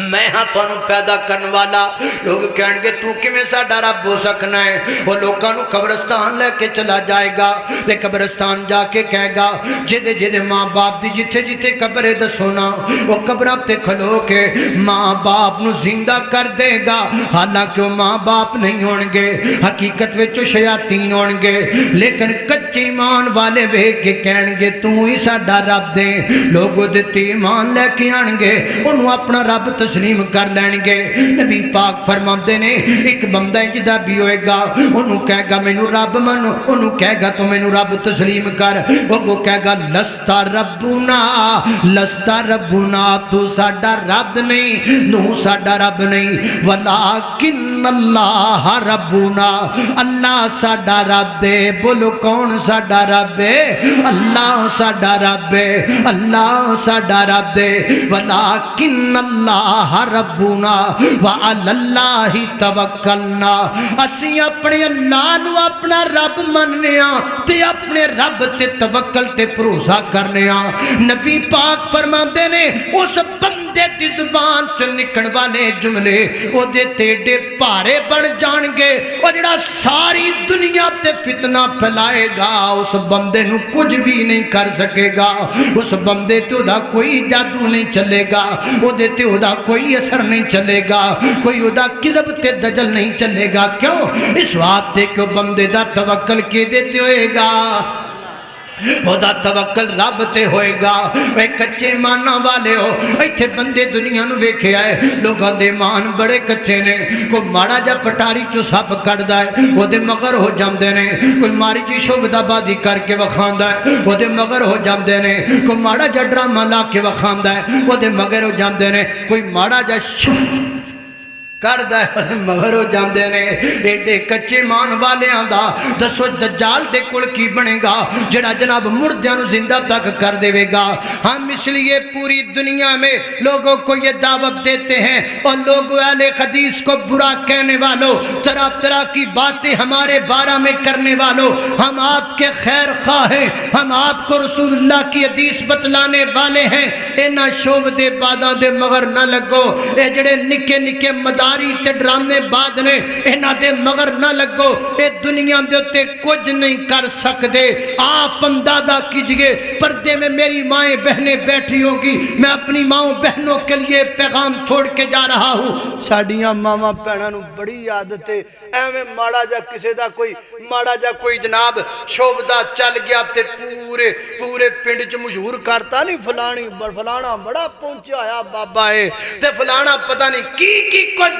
میں ہاں تو پیدا کرنے والا لوگ کہیں گے تو کیویں ساڈا رب ہو سکنا ہے وہ لوگوں نو قبرستان لے کے چلا جائے گا تے قبرستان جا کے کہے گا جدے جدے ماں باپ دی جتھے جتھے قبر دسونا وہ قبراں تے کھلو کے ماں باپ نو زندہ کر دے گا حالانکہ وہ ماں باپ نہیں ہون گے حقیقت وچ شیاطین ہون گے لیکن کچے ایمان والے ویکھ کے کہن گے تو ہی ساڈا رب دے لوگ دتے ایمان لے کے آن گے انہوں اپنا رب تسلیم کر لین گے نبی پاک فرماندے نے ایک بندہ جدا بھی ہوئے گا انہوں کہے گا مینوں رب منو انہوں کہے گا تو مینوں رب تسلیم کر وہ کہے گا لستا ربنا تو ساڈا رب نہیں نو ساڈا رب نہیں ولیکن اللہ ربنا اللہ ساڈا رب دے بولو کون ساڈا رب ہے اللہ ساڈا رب ہے اللہ ساڈا رب دے ولیکن اللہ ربنا وعلی اللہ توکلنا اسی اپنے اللہ نو اپنا رب مننے ہاں تے اپنے رب تے توکل تے بھروسہ کرنے ہاں نبی پاک فرماندے نے اس بندے دی زبان چ نکلن والے جملے او دے تیڈے بھارے بن جان گے او جڑا ساری دنیا تے فتنہ پھیلائے گا اس بندے نو کچھ بھی نہیں کر سکے گا اس بندے تے دا کوئی جادو نہیں چلے گا او دے تے دا کوئی اثر نہیں چلے گا کوئی ادا کذب تے دجل نہیں چلے گا کیوں اس واسطے کہ بندے دا توکل کے دیتے ہوئے گا خدا توکل رب تے ہوئے گا اے کچے مانا والے ہو ایتھے بندے دنیا نو ویکھے آئے لوگاں دے مان بڑے کچے نے کوئی ماڑا جا پٹاری چو سپ کڑدا ہے او دے مگر ہو جاندے نے کوئی ماری جی شوبدہ بازی کر کے وکھاندا ہے او دے مگر ہو جاندے نے کوئی ماڑا جا ڈرامہ لا کے وکھاندا ہے او دے مگر ہو جاندے نے کوئی ماڑا جا کردہ ہے مگر ہو جاندے نے ایڈے کچے مان والے آندہ دسو دجال دے کل کی بنے گا جڑا جناب مردیاں زندہ تک کر دے گا ہم اس لیے پوری دنیا میں لوگوں کو یہ دعوت دیتے ہیں اور لوگ اہل حدیث کو برا کہنے والوں طرح طرح کی باتیں ہمارے بارے میں کرنے والوں ہم آپ کے خیر خواہ ہیں ہم آپ کو رسول اللہ کی حدیث بتلانے والے ہیں اینا شوب دے باداں دے مگر نہ لگو اے جڑے نکے نکے مداری تے ڈرامے بعد نے اینا دے مگر نہ لگو اے دنیا دے تے کچھ نہیں کر سکتے آپ اندازہ کیجئے پردے میں میری مائیں بہنیں بیٹھی ہوں گی میں اپنی ماؤں بہنوں کے لیے پیغام چھوڑ کے جا رہا ہوں ساڑیاں ماما پہنا نو بڑی عادت ہے ایویں ماڑا جا کسے دا کوئی جناب شوبدہ چل گیا تے پورے پنڈ چ مشہور کرتا نہیں فلانا بڑا پہنچا آیا بابا ہے تے فلانا پتہ نہیں کی کچھ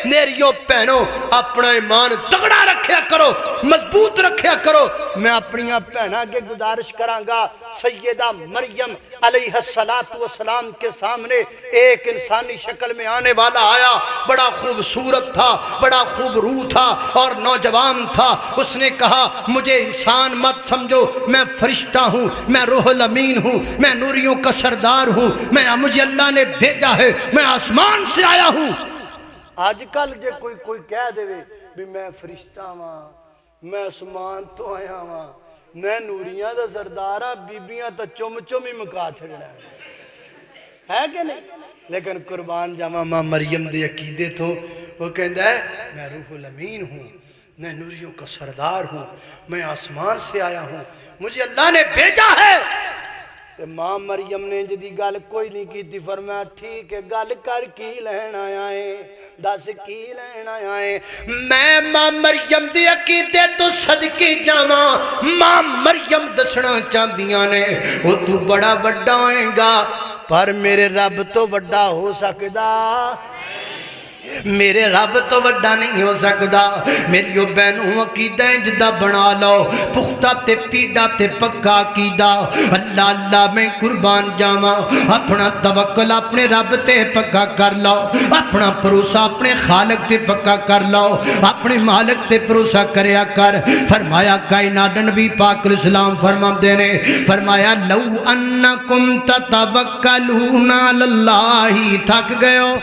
میریو پہنوں اپنا ایمان تگڑا رکھیا کرو مضبوط رکھیا کرو میں اپنی پہنا کے گزارش کراں گا سیدہ مریم علیہ السلام کے سامنے ایک انسانی شکل میں آنے والا آیا بڑا خوبصورت تھا بڑا خوب روح تھا اور نوجوان تھا اس نے کہا مجھے انسان مت سمجھو میں فرشتہ ہوں میں روح الامین ہوں میں نوریوں کا سردار ہوں مجھے اللہ نے بھیجا ہے میں آسمان سے آیا ہوں آج کل جے کوئی کہہ دے بھی میں فرشتہ ہاں میں آسمان تو آیا ہاں میں نوریاں دا سردار ہاں بیبیاں تا چم ہی مکا چھڑنا ہے کہ نہیں لیکن قربان جاواں ماں مریم دے عقیدے تو وہ کہندا ہے میں روح الامین ہوں میں نوریوں کا سردار ہوں میں آسمان سے آیا ہوں مجھے اللہ نے بھیجا ہے ماں مریم نے جدی گل کوئی نہیں کی تھی فرمایا ٹھیک ہے گل کر کی لین آیا ہے دس کی لین آیا ہے میں ماں مریم دی عقیدے تو صدقے جاواں ماں مریم دسنا چاندیاں نے وہ تو بڑا وڈا ہوئے گا پر میرے رب تو وڈا ہو سکدا میرے رب تو وڈا نہیں ہو سکدا میری بہنوں عقیدہ جدا بنا لو پختہ تے پیڑا تے پکا عقیدہ اللہ اللہ میں قربان جاواں اپنا توکل اپنے رب تے پکا کر لو اپنا بھروسہ اپنے خالق تے پکا کر لو اپنے مالک تے بھروسہ کریا کر فرمایا کائنات نبی پاک علیہ السلام فرماندے نے فرمایا لو انکم تتوکلون علی اللہ تھک گئے ہو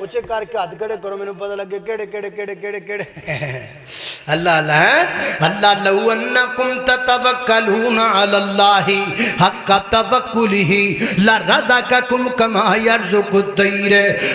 اچھے کر کے ہاتھ کھڑے کرو مینوں پتہ لگے کیڑے کیڑے کیڑے کیڑے کیڑے اللہ اللہ ہے اللہ لو انکم تتوکلون علی اللہ حق توکلہ لرزقکم کما یرزق الطیر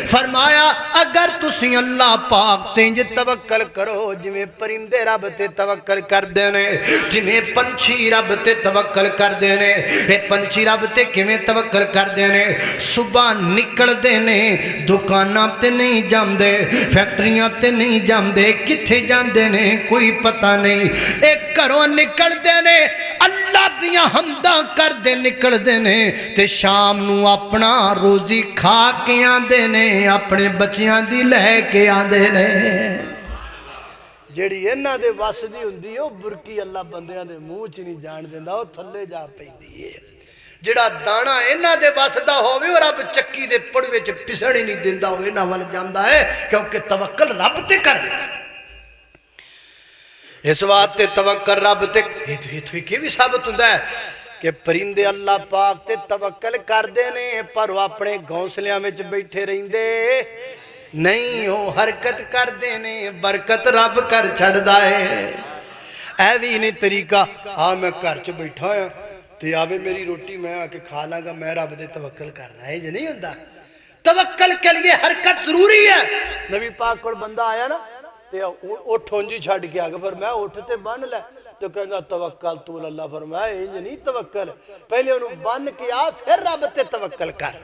فرمایا اگر تسی اللہ پاک تے توکل کرو جویں پرندے رب تے توکل کردے نے جویں پنچھی رب تے توکل کردے نے اے پنچھی رب تے کیویں توکل کردے نے صبح نکل دے نے دکاناں تے نہیں جاندے فیکٹریاں تے نہیں جاندے کتھے جاندے نے کوئی پتہ نہیں ایک گھروں نکل دے نے اللہ دیاں حمداں کر دے نکل دے نے تے شام نو اپنا روزی کھا کے آندے نے اپنے بچیاں دی لے کے آندے نے جیڑی انہاں دے وس دی ہوندی او برکی اللہ بندیاں دے منہ چ نہیں جان دیندا او تھلے جا پیندی ہے جڑا دانا انہاں دے وس دا ہووے اور رب چکی دے پڑوے چ پسن ہی نہیں دیندا او انہاں ول جاندا ہے کیونکہ توکل رب تے کر دے اس واسطے توکل رب تے یہ بھی ثابت ہوندا ہے کہ پرندے اللہ پاک تے توکل کردے نے پر وہ اپنے گھونسلیاں وچ بیٹھے رہندے نہیں ہو حرکت کردے نے برکت رب کر چھڑدا ہے اے بھی نہیں طریقہ میں گھر چ بیٹھا ہاں تے آوے میری روٹی میں آ کے کھا لاں گا میں رب دے توکل کرنا ہے یہ نہیں ہوندا توکل کے لیے حرکت ضروری ہے نبی پاک کو بندہ آیا نا تے اٹھ ہونجی چھڑ کے آگے فرمایا اٹھ تے بن لے تو کہنا توکل تو اللہ فرمایا یہ نہیں توکل پہلے انہوں بن کے آ پھر رب تے توکل کر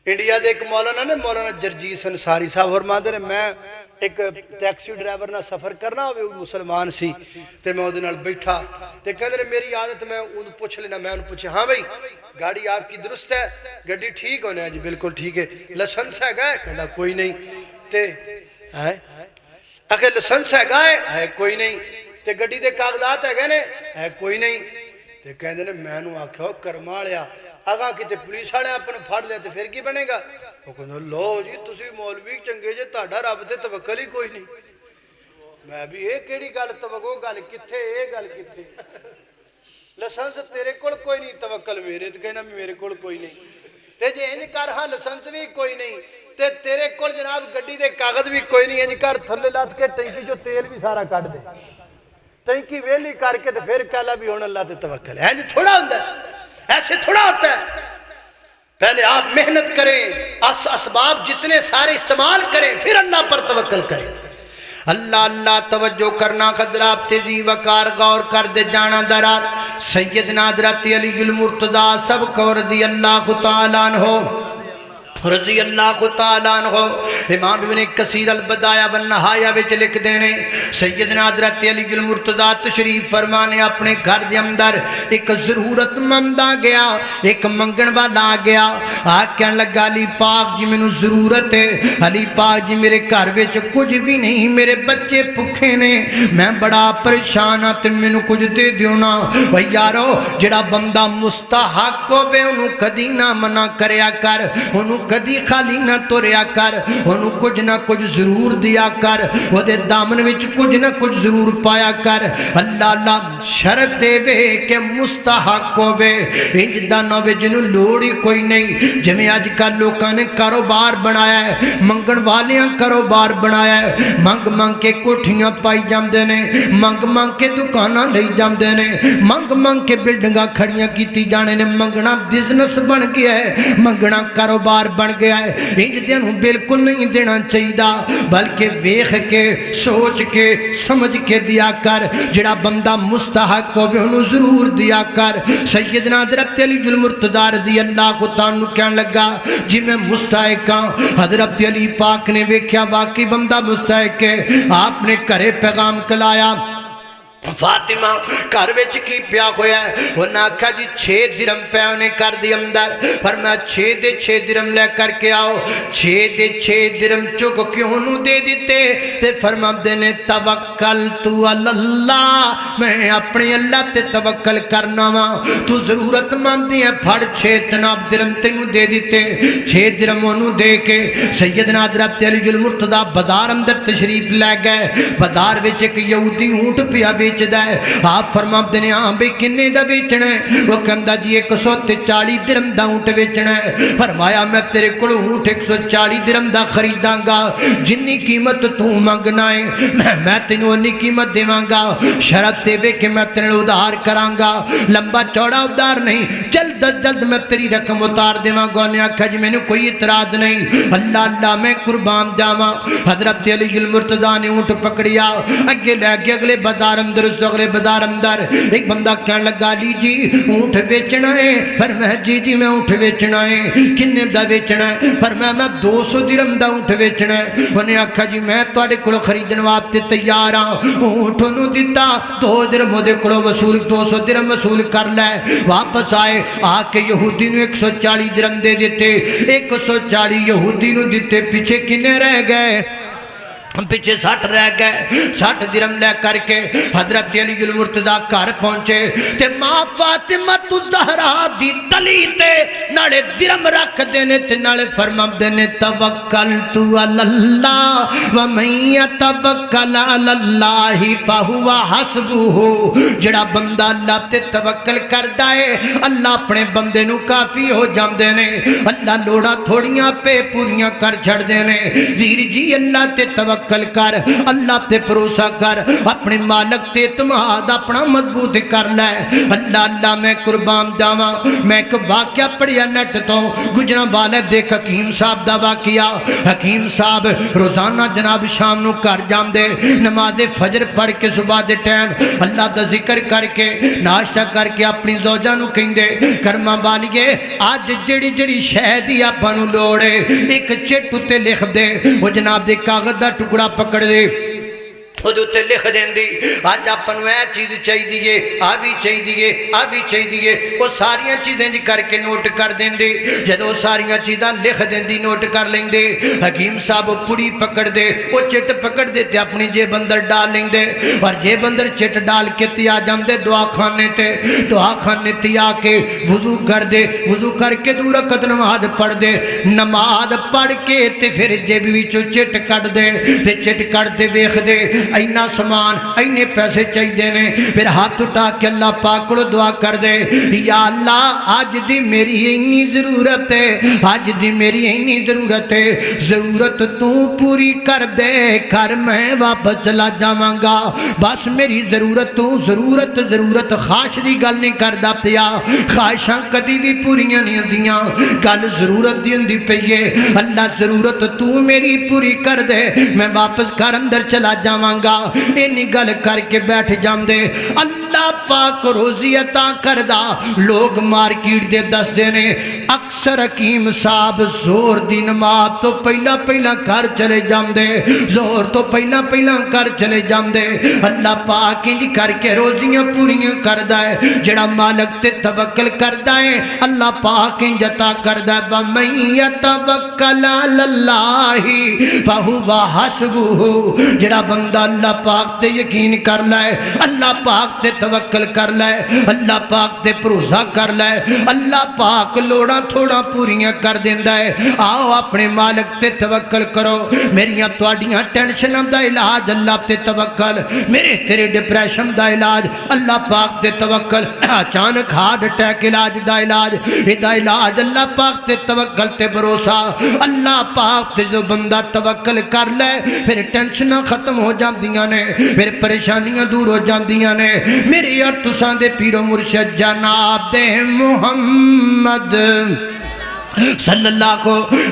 انڈیا دے ایک مولانا نے مولانا جرجیت انصاری صاحب فرماتے ہیں میں ایک ٹیکسی ڈرائیور نہ سفر کرنا ہوئے مسلمان سی تے میں وہ بیٹھا تے کہتے ہیں میری عادت میں انہوں پوچھ لینا میں انہوں پوچھے ہاں بھئی گاڑی آپ کی درست ہے گاڑی ٹھیک ہونے ہیں جی بالکل ٹھیک ہے لسنس ہے گئے کہنا کوئی نہیں تے اگر لسنس ہے گئے کوئی نہیں تے گاڑی دے کاغذات ہے گئے ہے کوئی نہیں تے کہتے ہیں میں نو آکھو کرما لیا آگاں کی تے پولیس والے اپنے پھڑ لیا تے پھر کی بنے گا وہ کہنا لو جی تسی مولوی چنگے جے تہاڈا رب تے توکل ہی کوئی نہیں میں بھی اے کیڑی گل توکل گل کتھے اے گل کتھے لائسنس تیرے کول کوئی نہیں توکل میرے تے کہنا میرے کول کوئی نہیں تے جے انج کر ہاں لائسنس بھی کوئی نہیں تے تیرے کول جناب گڈی دے کاغذ بھی کوئی نہیں انج کر تھلے لات کے ٹینکی جو تیل بھی سارا کٹ دے ٹینکی ویلی کر کے تے پھر کہلا بھی ہن اللہ تے توکل ہے انج تھوڑا ہوندا ہے ایسے تھوڑا ہوتا ہے پہلے آپ محنت کریں اسباب جتنے سارے استعمال کریں پھر اللہ پر توکل کریں اللہ اللہ توجہ کرنا خضرات تیزی وقار غور کر دے جانا درار سیدنا حضرت علی المرتضیٰ سب کو رضی اللہ تعالیٰ عنہ رضی اللہ تعالیٰ عنہ امام ابن کثیر البدایہ والنہایہ وچ لکھ دینے سیدنا حضرت علی المرتضیٰ تشریف فرمانے اپنے گھر دے اندر ایک ضرورت مند آ گیا ایک منگن والا آ گیا کہنے لگا علی پاک جی میں ضرورت ہے علی پاک جی میرے گھر وچ کچھ بھی نہیں میرے بچے بھوکے نے میں بڑا پریشان ہاں تے مینوں کچھ دے دیو نا او یارو جڑا بندہ مستحق ہوے اونوں کدی نہ منع کریا کر اونوں کدی خالی نہ توریا کر انہوں کچھ نہ کچھ ضرور دیا کر وہ دے دامن وچ کچھ نہ کچھ ضرور پایا کر اللہ اللہ شرط دے وے کہ مستحق ہوے انج دا نہ وے جنوں لوڑ ہی کوئی نہیں جویں اج کل لوکاں نے کاروبار بنایا ہے منگن والیاں کاروبار بنایا ہے منگ منگ کے کوٹھیاں پائی جاندے نے منگ منگ کے دکاناں لئی جاندے نے منگ منگ کے بلڈنگاں کھڑیاں کیتی جانے نے منگنا بزنس بن گیا ہے منگنا کاروبار بن گیا ہے انج دینوں بالکل نہیں دینا چاہیے بلکہ ویکھ کے سوچ کے سمجھ کے دیا کر جڑا بندہ مستحق ہوے انہوں ضرور دیا کر سیدنا حضرت علی المرتضیٰ رضی اللہ تعالیٰ کہنے لگا جی میں مستحق ہاں حضرت علی پاک نے ویکھیا واقعی بندہ مستحق ہے آپ نے گھرے پیغام کلایا فاطمہ گھر وچ کی پیا ہویا ہے انہاں آکھا جی 6 درم پے انہیں کر دی اندر پر میں 6 دے 6 درم لے کر کے آؤ 6 دے 6 درم چک کیوں انہوں دے دیتے تے فرما دینے توکل تو اللہ میں اپنے اللہ تے توکل کرنا وا تو ضرورت مندی ہے پھڑ 6 جناب درم تینوں دے دیتے 6 درم انہوں دے کے سیدنا حضرت علی المرتضیٰ بازار اندر تشریف لے گئے بازار وچ ایک یہودی اونٹ پیا ویچدا ہے؟ آپ فرماندے نے ہاں بھئی کنے دا ویچنا ہے؟ وہ کہندا جی 140 درہم دا اونٹ ویچنا ہے۔ فرمایا میں تیرے کول اونٹ 140 درہم دا خریداں گا، جنی قیمت تو منگنا ہے میں تینوں انی قیمت دیواں گا، شرط تے وے کہ میں تیرے ادھار کراں گا، لمبا چوڑا ادھار نہیں، جلد جلد میں تیری رقم اتار دیواں گا۔ نے آکھا جی میں نے کوئی اعتراض نہیں، اللہ اللہ میں قربان جاواں۔ حضرت علی المرتضیٰ نے اونٹ پکڑیا، اگے لے کے اگلے بازار اندر، اس اگلے بازار اندر ایک بندہ کہنے لگا علی جی اونٹ بیچنا ہے؟ فرمایا جی جی میں اونٹ بیچنا ہے۔ کنے دا بیچنا ہے؟ فرمایا میں 200 درہم دا اونٹ بیچنا ہے۔ انہیں آکھا جی میں تواڈے کولوں خریدن واسطے تیار ہاں۔ اونٹ انہوں دیتا، 2 درہم دے کولوں وصول، 200 درہم وصول کر لے۔ واپس آئے، آ کے یہودی نو 140 درہم دے دیتے، 140 یہودی نو دیتے، پیچھے کنے رہ گئے؟ پیچھے 60 رہ گئے۔ 60 درہم لے کر کے حضرت علی المرتضیٰ گھر پہنچے تے ماں فاطمہ الزہرا دی تلی تے نالے درہم رکھ دینے تے نالے فرماندے نے توکلت علی اللہ ومن یتوکل علی اللہ فہو حسبہ۔ جڑا بندہ اللہ تے توکل کردا ہے اللہ اپنے بندے نو کافی ہو جاندے نے، اللہ لوڑاں تھوڑیاں پہ پوریاں کر چھڑ دے نے۔ ویر جی اللہ تے توکل کر، اللہ تے بھروسہ کر، اپنے مالک تے اعتماد اپنا مضبوط کر لے۔ اللہ اللہ میں قربان جاواں، میں ایک واقعہ پڑھیا نیٹ تو، گجرانوالے دیکھ حکیم صاحب دا واقعہ۔ حکیم صاحب روزانہ جناب شام نو گھر جاندے، نماز فجر پڑھ کے صبح دے ٹائم اللہ دا ذکر کر کے ناشتہ کر کے اپنی زوجہ نو کہندے کرما والیے آج جڑی جڑی شے دی آپاں نو لوڑ ہے ایک چٹ تے لکھ دے۔ وہ جناب دے کاغذ دا ٹکڑا پکڑ دے، وہ دوتے لکھ دیں دی آج آپ پنو اے چیز چاہی دیئے، آبی چاہی دیئے، آبی چاہی دیئے، وہ ساریاں چیزیں دی کر کے نوٹ کر دیں دی۔ جب وہ ساریاں چیزاں لکھ دیں دی نوٹ کر لیں دے، حکیم صاحب پوری پکڑ دے، وہ چٹ پکڑ دیتے اپنی جیب اندر ڈال لیں دے، اور جیب اندر چٹ ڈال کے تیا جام دے دعا خانے تے، دعا خانے تیا کے وضو کر دے، وضو کر کے 2 رکعت نماز پڑھ دے، نماز پڑھ کے تے پھر جیب وچوں چٹ کٹ دے، پھر چٹ کٹ دے ویکھ دے اینا سامان اینے پیسے چاہی دینے، پھر ہاتھ اٹھا کے اللہ پاک کو دعا کر دے یا اللہ آج دی میری اینی ضرورت ہے، آج دی میری اینی ضرورت ہے، ضرورت تو پوری کر دے، کر میں واپس چلا جاواں گا، بس میری ضرورت تو ضرورت خواہش دی گل نہیں کردا پیا، خواہشاں کدی بھی پوریاں نہیں ہوندیاں، گل ضرورت دی ہوندی پئی ہے۔ اللہ ضرورت تو میری پوری کر دے، میں واپس گھر اندر چلا جاواں گا۔ اینی گل کر کے بیٹھ جاندے، اللہ پاک روزی عطا کردا۔ لوگ مارکیٹ دے دس دینے اکثر حکیم صاحب زور دی نماز تو پہلا پہلا کر چلے جاندے، زور تو پہلا پہلا کر چلے جاندے۔ اللہ پاک انج کر کے روزیاں پوریاں کردا ہے، جڑا مالک تے توکل کردا ہے اللہ پاک انج عطا کردا ہے۔ وَمَن يَتَوَکَّلْ عَلَى اللَّهِ فَهُوَ حَسْبُهُ۔ جڑا بندہ اللہ پاک تے یقین کر لائے، اللہ پاک تے توکل کر لائے، اللہ پاک تے بھروسہ کر لائے، اللہ پاک لوڑا تھوڑا پوریاں کر دیندا ہے۔ آؤ اپنے مالک تے توکل کرو۔ میریاں تواڈیاں ٹینشناں دا علاج اللہ تے توکل، میرے تیرے ڈپریشن دا علاج اللہ پاک تے توکل، اچانک ہارٹ اٹیک علاج دا علاج ادا علاج اللہ پاک تے توکل تے بھروسہ۔ اللہ پاک تے جو بندہ توکل کر لے پھر ٹینشناں ختم ہو جاندیاں نے، پھر پریشانیاں دور ہو جاندیاں نے۔ میری اور تساں دے پیر و مرشد جناب دے محمد صلی اللہ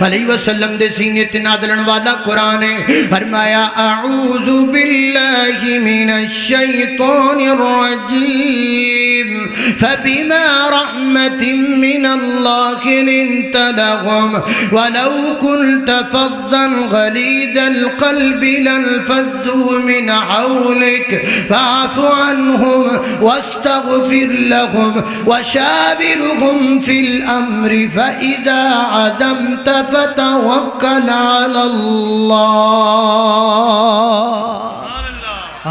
علیہ وسلم دے سینے تے نازلن والا قرآن ہے۔ فرمایا اعوذ باللہ من الشیطان الرجیم فبما رحمت من اللہ لنت لهم ولو كنت فظا غلیظ القلب لانفضوا من حولك فاعف عنهم واستغفر لهم وشاورهم في الامر فإذا عزمت فتوکل علی اللہ۔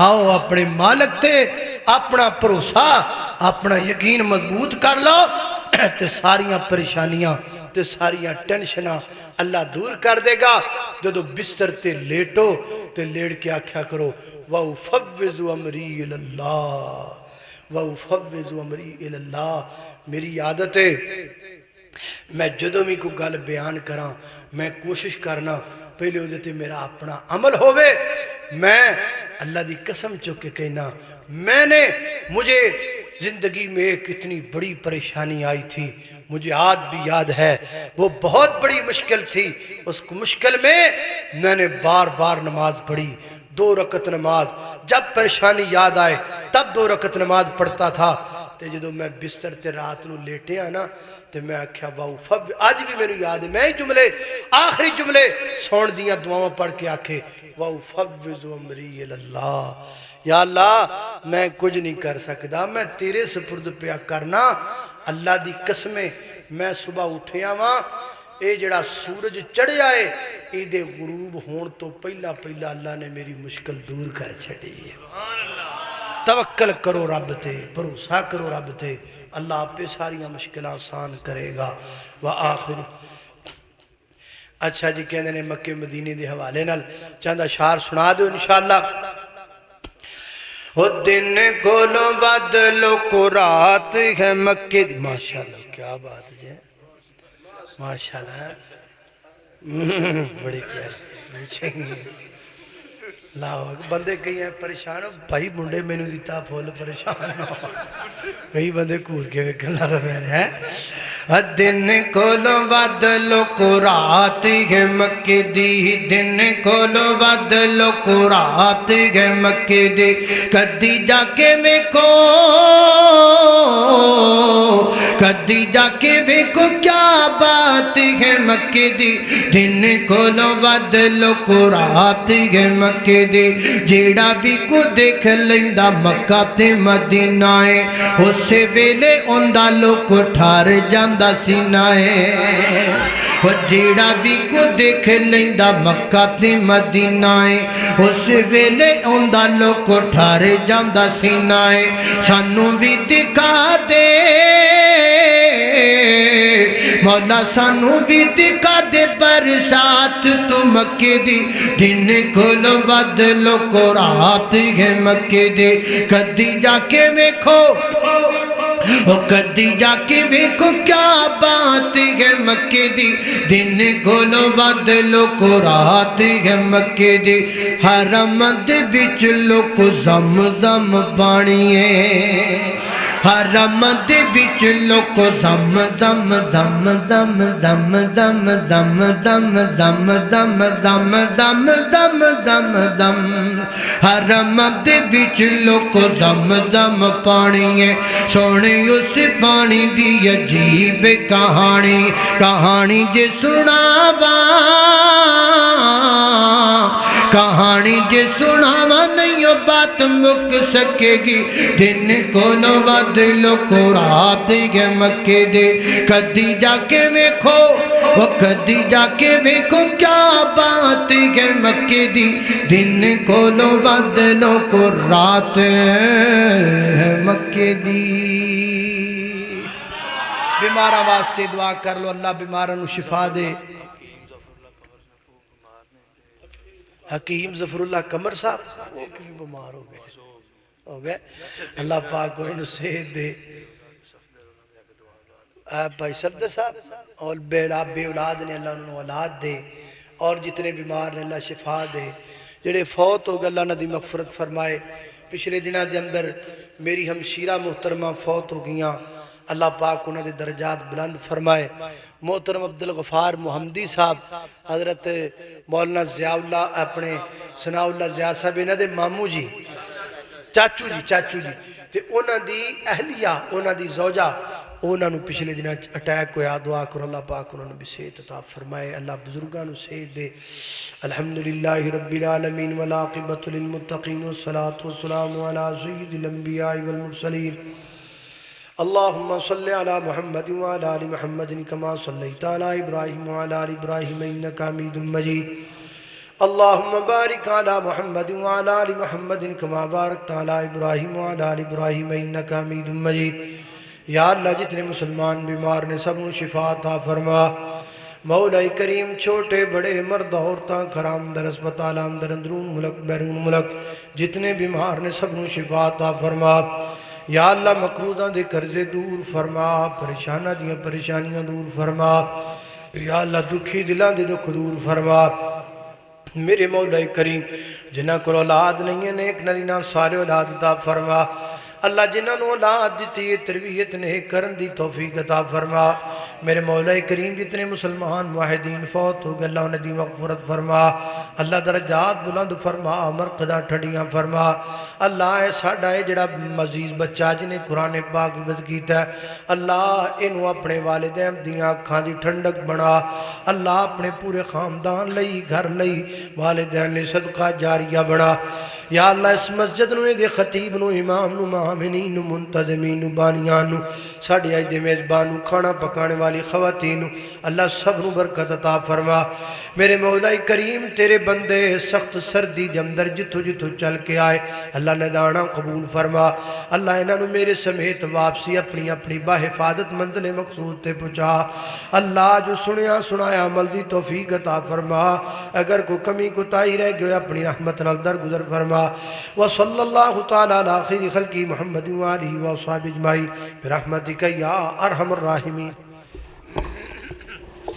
آؤ اپنے مالک تے اپنا بھروسہ اپنا یقین مضبوط کر لو تے ساریاں پریشانیاں تے ساریاں ٹینشناں اللہ دور کر دے گا جدو بستر تے لیٹو تے لیٹ کے آکھیا کرو وَأُفَوِّضُ أَمْرِي إِلَى اللَّهِ وَأُفَوِّضُ أَمْرِي إِلَى اللَّهِ میری عادت ہے میں جدو بھی کو گل بیان کراں میں کوشش کرنا پہلے ہو دیتے میرا اپنا عمل ہوئے میں اللہ دی قسم چکے کہنا میں نے مجھے زندگی میں ایک اتنی بڑی پریشانی آئی تھی مجھے آج بھی یاد ہے وہ بہت بڑی مشکل تھی اس مشکل میں میں نے بار بار نماز پڑھی 2 رکعت نماز جب پریشانی یاد آئے تب 2 رکعت نماز پڑھتا تھا تے جدو میں بستر تے رات نو لیٹے آنا تے میں آکھیا آج بھی میرے یاد ہے میں جملے آخری جملے سون دیاں دعاؤں پڑھ کے آکھے وَأُفَوِّضُ أَمْرِي إِلَى اللَّهِ یا اللہ میں کچھ نہیں کر سکتا میں تیرے سپرد پیا کرنا اللہ دی قسمیں میں صبح اٹھیا وہاں اے جڑا سورج چڑھ آئے اے دے غروب ہون تو پہلا پہلا اللہ نے میری مشکل دور کر چھڑی ہے توکل کرو رب تے بھروسہ کرو رب تے اللہ آپ پہ ساریاں مشکلیں آسان کرے گا وآخر اچھا جی کہنے نے مکہ مدینے دے حوالے نال چند اشعار سنا دو انشاءاللہ وہ دن گولوں بدلو کو رات ہے مکہ ماشاءاللہ کیا بات ہے ماشاءاللہ بڑی پیاری بندے کئی ہیں پریشان ہو بھائی منڈے میں نے دیتا پھول پریشان ہو کئی بندے کور کے وکن لگا میں نے دن کولو بدلو کو رات ہے مکہ دی دن کولو بدلو کو رات ہے مکہ دی کدی جا کے میں کو کدی جا کے میں کو کیا بات ہے مکہ دی دن کولو بدلو کو رات ہے مکہ دی جیڑا بھی کو دیکھ لیندہ مکہ تے مدینہ ہے اسے ویلے اندہ لوگ ٹھار جاندہ سینہ ہے جیڑا بھی کو دیکھ لیندہ مکہ تے مدینہ ہے اسے ویلے اندہ لوگ ٹھار جاندہ سینہ ہے سانوں بھی دکھا دے مولا سانوں بھی دکھا دے برسات تو مکہ دی دن کھولو بدلو کو رات ہے مکہ دی کدی جا کے ویکھو کدی جا کے ویکھو کیا بات ہے مکہ دی دن کھولو بدلو کو رات ہے مکہ دی حرم دے وچ لوک زم زم پانی ہے حرم دے وچ لوک زم زم زم زم زم زم زم زم زم زم زم زم زم زم زم حرم دے وچ لوک زم زم پانی ہے سونے اس پانی دی عجیب کہانی کہانی جے سناواں کہانی جے سناواں نہیں بات مک سکے گی دن کولو بدلو کو رات ہے مکہ دے کدی جا کے ویکھو وہ کدی جا کے ویکھو کیا بات ہے مکہ دی دن کولو بدلو کو رات ہے مکہ دی بیمارہ واسطے دعا کر لو اللہ بیمارہ نو شفا دے حکیم ظفر اللہ قمر صاحب وہ کیوں بیمار ہو گئے اللہ پاک انہوں صحت دے بھائی صفدر صاحب اور بے اولاد نے اللہ انہوں اولاد دے اور جتنے بیمار نے اللہ شفا دے جڑے فوت ہو گئے اللہ ندی مغفرت فرمائے پچھلے دنہ دے اندر میری ہمشیرہ محترمہ فوت ہو گیاں اللہ پاک انہوں دے درجات بلند فرمائے محترم عبدالغفار محمدی صاحب حضرت مولانا ضیاء اللہ اپنے ثناء اللہ ضیاء صاحب انہوں دے مامو جی چاچو جی تے انہوں دی اہلیہ انہوں دی زوجہ انہوں نے پچھلے دنہ اٹیک ہویا دعا کرو اللہ پاک انہوں نے بھی صحت عطا فرمائے اللہ بزرگانو صحت دے الحمدللہ رب العالمین والعاقبۃ للمتقین والصلاة والسلام علی سید الانبیاء والمرسلین اللہم صلی علی محمد وعلی آل محمد کما صلیت علی ابراہیم وعلی آل ابراہیم انکا حمید مجید اللہم بارک علی محمد وعلی آل محمد کما بارکت علی ابراہیم وعلی آل ابراہیم انکا حمید مجید یا اللہ جتنے مسلمان بیمار نے سب کو شفا عطا فرما مولا کریم چھوٹے بڑے مرد عورتاں گھرام در اسپتال اندر اندرون ملک بیرون ملک جتنے بیمار نے سب کو شفا عطا فرما یا اللہ مقروضاں دے قرضے دور فرما پریشاناں دیاں پریشانیاں دور فرما یا اللہ دکھی دلان دے دکھ دور فرما میرے مولا کریم جنہ کو اولاد نہیں ہے نیک نرینا سارے اولاد عطا فرما اللہ جنہاں نو اولاد دیتی ہے تربیت نے کرن دی توفیق عطا فرما میرے مولا کریم جتنے مسلمان موحدین فوت ہو گئے اللہ انہیں دی مغفرت فرما اللہ درجات بلند فرما مرقدہ ٹھڑیاں فرما اللہ اے ساڑھا اے جڑا مزید بچہ جنہیں قرآن پاک بد کیتا ہے اللہ انہوں اپنے والدین دیاں کھان دی ٹھنڈک بنا اللہ اپنے پورے خاندان لئی گھر لئی والدین لئی صدقہ جاریہ بنا یا اللہ اس مسجد نو دے خطیب نو امام نو مامنین نو منتظمین نو بانیان نو ساڑھی آئی دے میزبان نو کھانا پکانے والی خواتین نو اللہ سب نو برکت عطا فرما میرے مولا کریم تیرے بندے سخت سردی جمدر جتھو جتھو چل کے آئے اللہ ندانا قبول فرما اللہ انہاں نو میرے سمیت واپسی اپنی اپنی باحفاظت منزل مقصود تے پہنچا اللہ جو سنیا سنایا عمل دی توفیق عطا فرما اگر کوئی کمی کوتاہی رہ گئے اپنی رحمت نال درگزر فرما وصلی اللہ تعالی علی خیر خلقی محمد وآلہ وصحبہ اجمعین برحمتک یا ارحم الراحمین